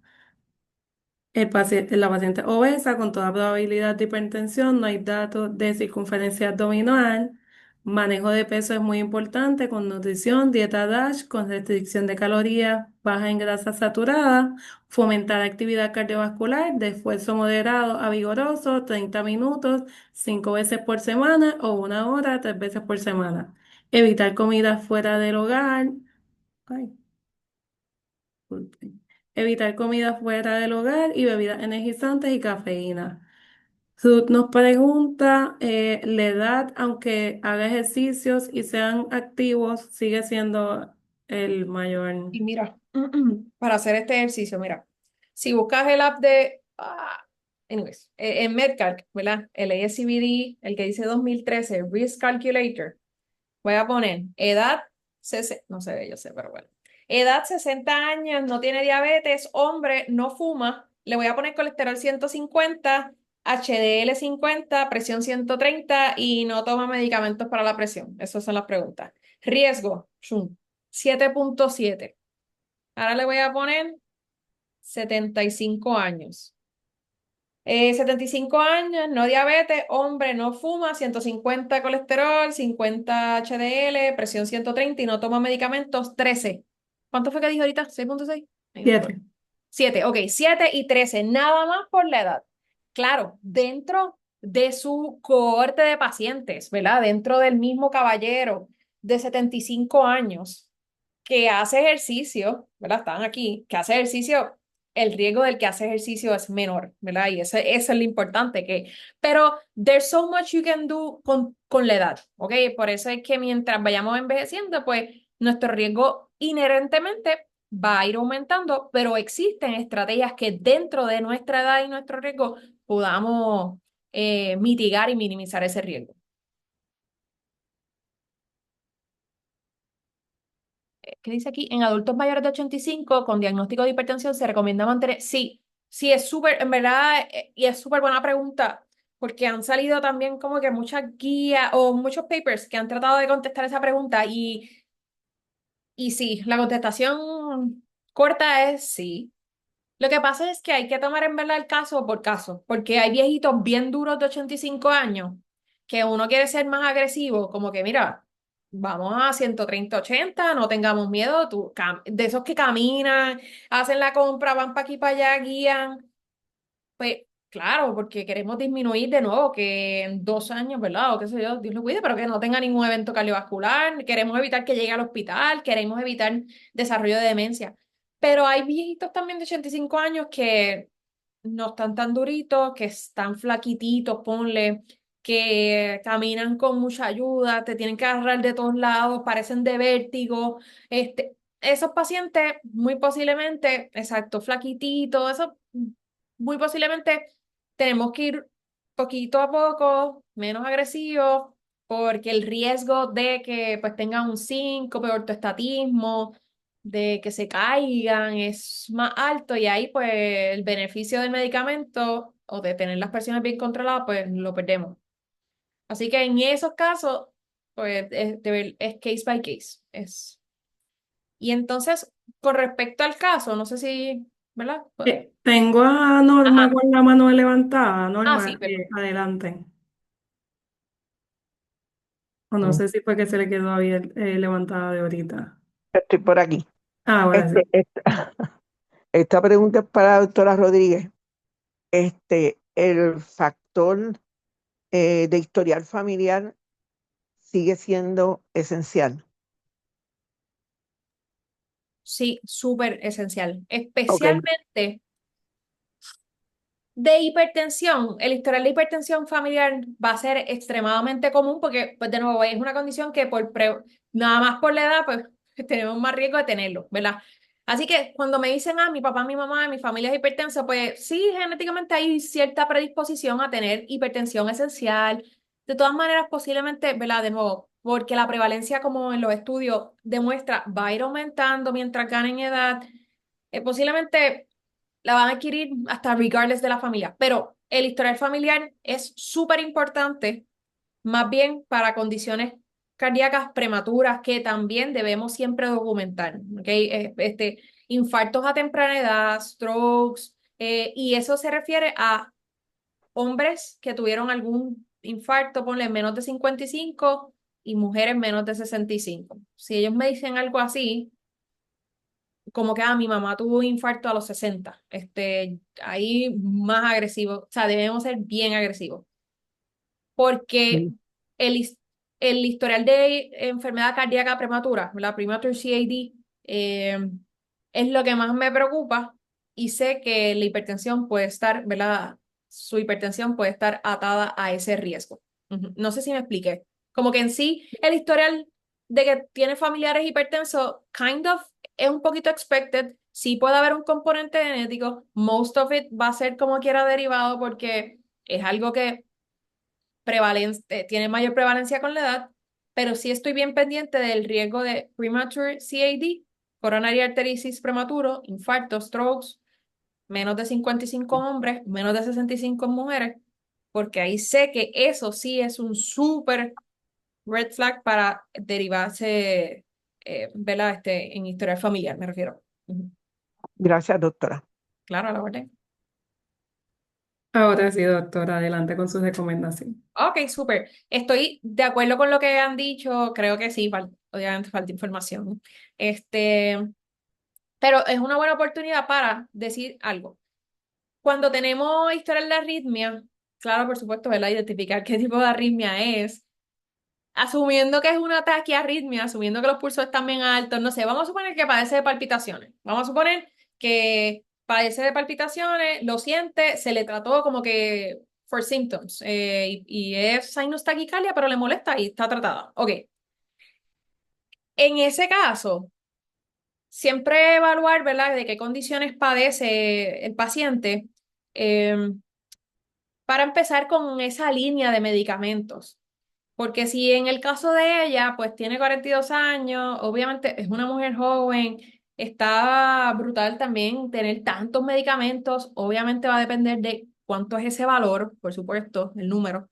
la paciente obesa con toda probabilidad de hipertensión, no hay datos de circunferencia abdominal, manejo de peso es muy importante con nutrición, dieta DASH, con restricción de calorías, baja en grasa saturada, fomentar actividad cardiovascular de esfuerzo moderado a vigoroso, 30 minutos, 5 veces por semana o 1 hora, 3 veces por semana. Evitar comidas fuera del hogar. Ay, disculpen. Evitar comida fuera del hogar y bebidas energizantes y cafeína. Ruth nos pregunta, la edad, aunque haga ejercicios y sean activos, sigue siendo el mayor. Y mira, para hacer este ejercicio, mira, si buscas el app anyways, en Medcalc, ¿verdad? El ASCVD, el que dice 2013, Risk Calculator, voy a poner edad, no se ve, yo sé, pero bueno. Edad 60 años, no tiene diabetes, hombre, no fuma. Le voy a poner colesterol 150, HDL 50, presión 130 y no toma medicamentos para la presión. Esas son las preguntas. Riesgo, 7.7. Ahora le voy a poner 75 años. 75 años, no diabetes, hombre, no fuma, 150 colesterol, 50 HDL, presión 130 y no toma medicamentos, 13. ¿Cuánto fue que dijo ahorita? 6.6. Ay, no me acuerdo. 7. 7, ok, 7 y 13, nada más por la edad. Claro, dentro de su cohorte de pacientes, ¿verdad? Dentro del mismo caballero de 75 años que hace ejercicio, ¿verdad? Están aquí, que hace ejercicio, el riesgo del que hace ejercicio es menor, ¿verdad? Y eso es lo importante, pero there's so much you can do con la edad, ¿ok? Por eso es que mientras vayamos envejeciendo, pues nuestro riesgo inherentemente va a ir aumentando, pero existen estrategias que dentro de nuestra edad y nuestro riesgo podamos mitigar y minimizar ese riesgo. ¿Qué dice aquí? En adultos mayores de 85 con diagnóstico de hipertensión se recomienda mantener. Sí, sí, es súper, en verdad, y es súper buena pregunta, porque han salido también como que muchas guías o muchos papers que han tratado de contestar esa pregunta y sí, la contestación corta es sí. Lo que pasa es que hay que tomar en verdad el caso por caso, porque hay viejitos bien duros de 85 años que uno quiere ser más agresivo, como que mira, vamos a 130-80, no tengamos miedo, de esos que caminan, hacen la compra, van para aquí para allá, guían, pues claro, porque queremos disminuir de nuevo que en 2 años, ¿verdad? O qué sé yo, Dios lo cuide, pero que no tenga ningún evento cardiovascular, queremos evitar que llegue al hospital, queremos evitar desarrollo de demencia. Pero hay viejitos también de 85 años que no están tan duritos, que están flaquititos, ponle, que caminan con mucha ayuda, te tienen que agarrar de todos lados, parecen de vértigo. Esos pacientes, muy posiblemente, exacto, flaquititos, eso, muy posiblemente tenemos que ir poquito a poco, menos agresivos, porque el riesgo de que pues tengan un síncope, ortoestatismo, de que se caigan es más alto y ahí pues el beneficio del medicamento o de tener las presiones bien controladas pues lo perdemos. Así que en esos casos pues es case by case. Y entonces con respecto al caso, no sé si, ¿verdad? Tengo a Norma Ajá. con la mano levantada. Ah, Norma, sí, perdón. adelante. O no Mm. sé si fue que se le quedó levantada de ahorita. Estoy por aquí. Ahora sí. Esta pregunta es para la doctora Rodríguez. El factor de historial familiar sigue siendo esencial. Sí, súper esencial. Ok. Especialmente de hipertensión, el historial de hipertensión familiar va a ser extremadamente común porque, pues de nuevo, es una condición que nada más por la edad, pues tenemos más riesgo de tenerlo, ¿verdad? Así que cuando me dicen, mi papá, mi mamá, mi familia es hipertensa, pues sí, genéticamente hay cierta predisposición a tener hipertensión esencial. De todas maneras, posiblemente, ¿verdad? De nuevo, porque la prevalencia, como en los estudios demuestra, va a ir aumentando mientras ganen edad. Posiblemente la van a adquirir hasta regardless de la familia, pero el historial familiar es súper importante, más bien para condiciones cardíacas prematuras que también debemos siempre documentar, ¿ok? Infartos a temprana edad, strokes, y eso se refiere a hombres que tuvieron algún infarto, ponle menos de 55 y mujeres menos de 65. Si ellos me dicen algo así, como que mi mamá tuvo un infarto a los 60, ahí más agresivo, o sea, debemos ser bien agresivos, porque Sí. el, his- el historial de enfermedad cardíaca prematura, la premature CAD, es lo que más me preocupa y sé que la hipertensión puede estar, ¿verdad? Su hipertensión puede estar atada a ese riesgo. Ujú. No sé si me expliqué. Como que en sí, el historial de que tiene familiares hipertensos, kind of, es un poquito expected. Sí puede haber un componente genético. Most of it va a ser como quiera derivado porque es algo que tiene mayor prevalencia con la edad, pero sí estoy bien pendiente del riesgo de premature CAD, coronary artery disease prematuro, infartos, strokes, menos de 55 hombres, menos de 65 mujeres, porque ahí sé que eso sí es un súper red flag para derivarse, ¿verdad? En historial familiar, me refiero. Ujú. Gracias, doctora. Claro, a la orden. Ahora sí, doctora, adelante con sus recomendaciones. Ok, súper. Estoy de acuerdo con lo que han dicho. Creo que sí, obviamente falta información. Este, pero es una buena oportunidad para decir algo. Cuando tenemos historial de arritmia, claro, por supuesto, ¿verdad? Identificar qué tipo de arritmia es. Asumiendo que es una taquiarritmia, asumiendo que los pulsos están bien altos, no sé, vamos a suponer que padece de palpitaciones. Vamos a suponer que padece de palpitaciones, lo siente, se le trató como que for symptoms, y es sinus taquicardia, pero le molesta y está tratada. Ok. En ese caso, siempre evaluar, ¿verdad?, de qué condiciones padece el paciente, eh, para empezar con esa línea de medicamentos. Porque si en el caso de ella, pues tiene 42 años, obviamente es una mujer joven, está brutal también tener tantos medicamentos, obviamente va a depender de cuánto es ese valor, por supuesto, el número.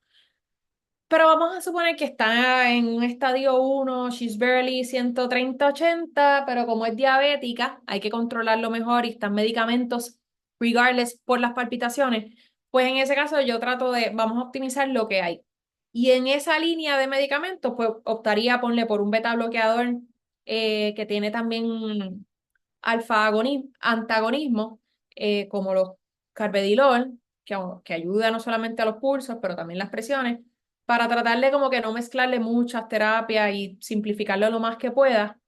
Pero vamos a suponer que está en un estadio 1, she's barely 130-80, pero como es diabética, hay que controlarlo mejor y están medicamentos, regardless por las palpitaciones. Pues en ese caso yo trato de, vamos a optimizar lo que hay. Y en esa línea de medicamentos, pues optaría, ponle por un beta bloqueador, que tiene también antagonismo, como los carvedilol, que ayuda no solamente a los pulsos, pero también las presiones, para tratar de como que no mezclarle muchas terapias y simplificarlo lo más que pueda,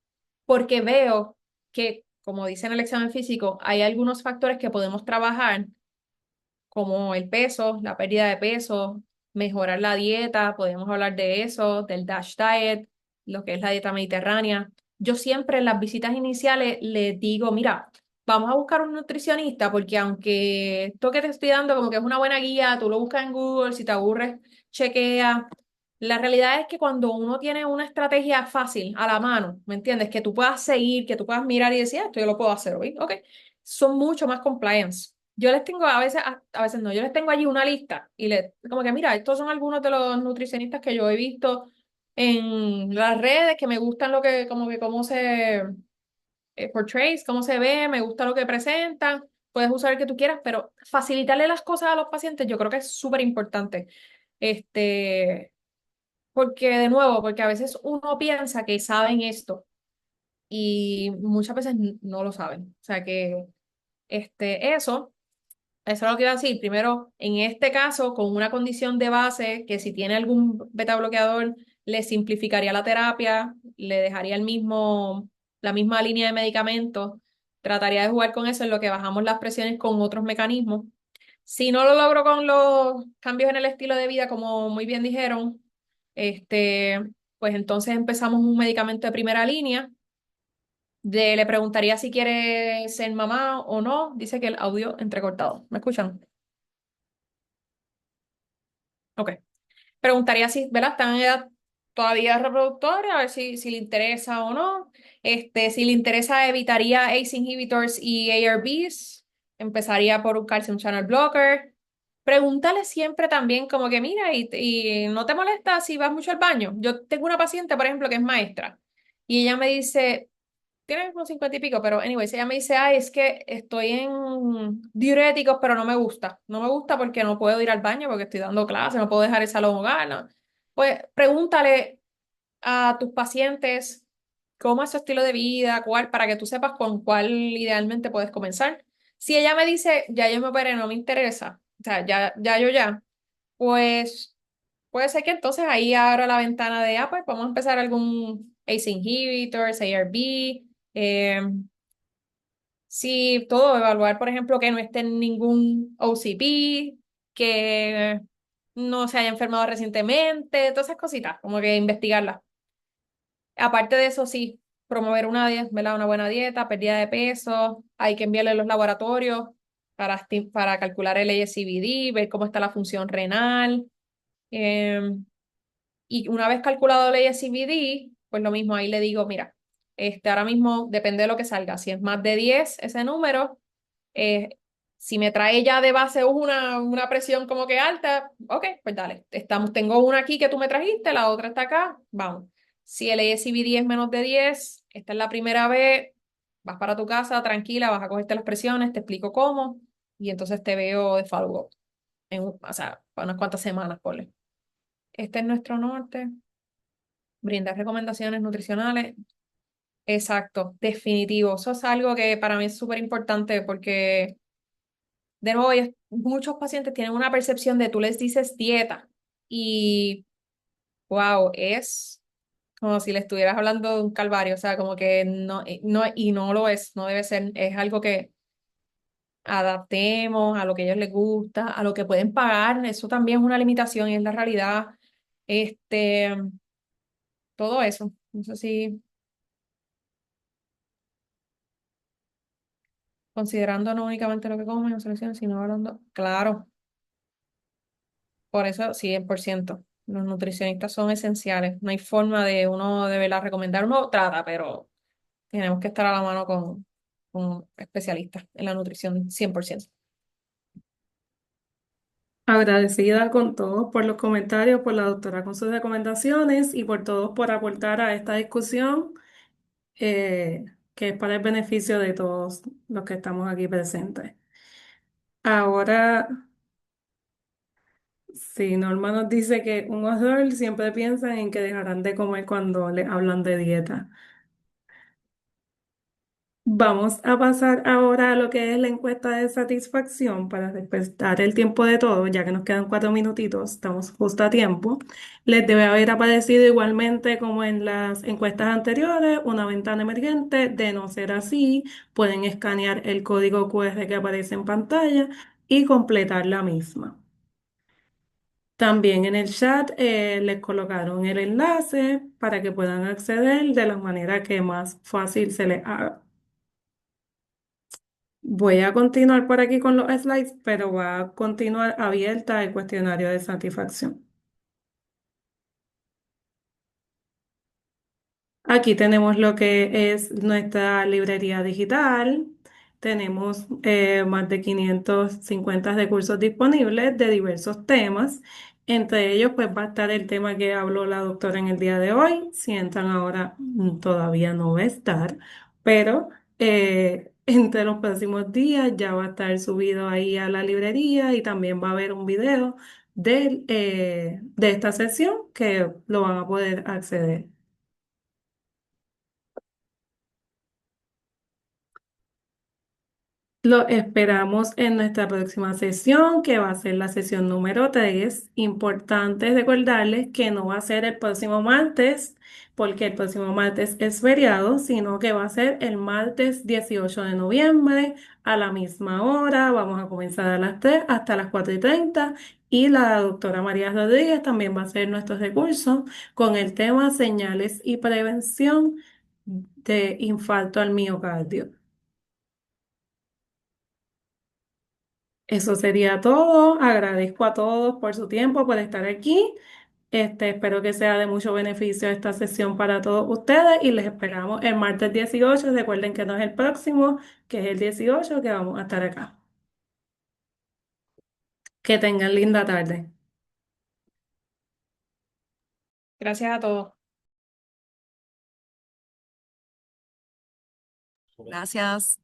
porque veo que, como dice en el examen físico, hay algunos factores que podemos trabajar, como el peso, la pérdida de peso, mejorar la dieta, podemos hablar de eso, del DASH diet, lo que es la dieta mediterránea. Yo siempre en las visitas iniciales les digo, mira, vamos a buscar un nutricionista porque aunque esto que te estoy dando como que es una buena guía, tú lo buscas en Google, si te aburres, chequea. La realidad es que cuando uno tiene una estrategia fácil a la mano, ¿me entiendes? Que tú puedas seguir, que tú puedas mirar y decir, "Ah, esto yo lo puedo hacer hoy, ok", son mucho más compliance. Yo les tengo a veces no, yo les tengo allí una lista y como que mira, estos son algunos de los nutricionistas que yo he visto en las redes que me gustan lo que, como que cómo se portrays, cómo se ve, me gusta lo que presentan, puedes usar el que tú quieras, pero facilitarle las cosas a los pacientes yo creo que es súper importante. Este, porque de nuevo, porque a veces uno piensa que saben esto y muchas veces no lo saben. O sea que eso. Eso es lo que iba a decir. Primero, en este caso, con una condición de base, que si tiene algún beta bloqueador, le simplificaría la terapia, le dejaría la misma línea de medicamentos, trataría de jugar con eso en lo que bajamos las presiones con otros mecanismos. Si no lo logro con los cambios en el estilo de vida, como muy bien dijeron, este, pues entonces empezamos un medicamento de primera línea. Le preguntaría si quiere ser mamá o no. Dice que el audio entrecortado. ¿Me escuchan? Ok. Preguntaría si, ¿verdad? Está en edad todavía reproductora, a ver si le interesa o no. Si le interesa, evitaría ACE inhibitors y ARBs. Empezaría por un calcium channel blocker. Pregúntale siempre también como que, mira, y no te molesta si vas mucho al baño. Yo tengo una paciente, por ejemplo, que es maestra, y ella me dice, tiene como 50 y pico, pero anyways, ella me dice, ay, es que estoy en diuréticos, pero no me gusta. No me gusta porque no puedo ir al baño porque estoy dando clase, no puedo dejar el salón hogar, ¿no? Pues pregúntale a tus pacientes cómo es su estilo de vida, cuál, para que tú sepas con cuál idealmente puedes comenzar. Si ella me dice, ya yo me operé, no me interesa, o sea, ya, pues puede ser que entonces ahí abra la ventana de, pues vamos a empezar algún ACE inhibitors, ARB, sí, todo, evaluar, por ejemplo, que no esté en ningún OCP, que no se haya enfermado recientemente, todas esas cositas, como que investigarlas. Aparte de eso, sí, promover una dieta, ¿verdad? Una buena dieta, pérdida de peso, hay que enviarle a los laboratorios para calcular el ASCVD, ver cómo está la función renal. em, y una vez calculado el ASCVD, pues lo mismo, ahí le digo, mira, ahora mismo depende de lo que salga. Si es más de 10 ese número, eh, si me trae ya de base una presión como que alta, ok, pues dale. Tengo una aquí que tú me trajiste, la otra está acá, vamos. Si el ASCVD es menos de 10, esta es la primera vez, vas para tu casa tranquila, vas a cogerte las presiones, te explico cómo, y entonces te veo de follow-up o sea, para unas cuantas semanas, ponle. Este es nuestro norte. Brindar recomendaciones nutricionales. Exacto, definitivo. Eso es algo que para mí es súper importante porque de nuevo, muchos pacientes tienen una percepción de tú les dices dieta y, wow, es como si le estuvieras hablando de un calvario, o sea, como que no, y no lo es, no debe ser, es algo que adaptemos a lo que a ellos les gusta, a lo que pueden pagar, eso también es una limitación y es la realidad, este, todo eso, no sé si considerando no únicamente lo que comen o seleccionan, sino hablando, claro, por eso 100%, los nutricionistas son esenciales, no hay forma de uno de verdad recomendar, uno trata, pero tenemos que estar a la mano con especialistas en la nutrición 100%. Agradecida con todos por los comentarios, por la doctora con sus recomendaciones y por todos por aportar a esta discusión que es para el beneficio de todos los que estamos aquí presentes. Ahora, si Norma nos dice que un horror, siempre piensan en que dejarán de comer cuando le hablan de dieta. Vamos a pasar ahora a lo que es la encuesta de satisfacción para respetar el tiempo de todo, ya que nos quedan 4 minutitos, estamos justo a tiempo. Les debe haber aparecido igualmente como en las encuestas anteriores una ventana emergente. De no ser así, pueden escanear el código QR que aparece en pantalla y completar la misma. También en el chat les colocaron el enlace para que puedan acceder de la manera que más fácil se les haga. Voy a continuar por aquí con los slides, pero va a continuar abierta el cuestionario de satisfacción. Aquí tenemos lo que es nuestra librería digital. Tenemos más de 550 recursos disponibles de diversos temas. Entre ellos, pues va a estar el tema que habló la doctora en el día de hoy. Si entran ahora, todavía no va a estar, pero entre los próximos días ya va a estar subido ahí a la librería y también va a haber un video de esta sesión que lo van a poder acceder. Lo esperamos en nuestra próxima sesión, que va a ser la sesión número 3. Importante recordarles que no va a ser el próximo martes, porque el próximo martes es feriado, sino que va a ser el martes 18 de noviembre a la misma hora. Vamos a comenzar a las 3 hasta las 4:30 y la doctora María Rodríguez también va a hacer nuestro recurso con el tema señales y prevención de infarto al miocardio. Eso sería todo. Agradezco a todos por su tiempo, por estar aquí. Espero que sea de mucho beneficio esta sesión para todos ustedes y les esperamos el martes 18. Recuerden que no es el próximo, que es el 18 que vamos a estar acá. Que tengan linda tarde. Gracias a todos. Gracias.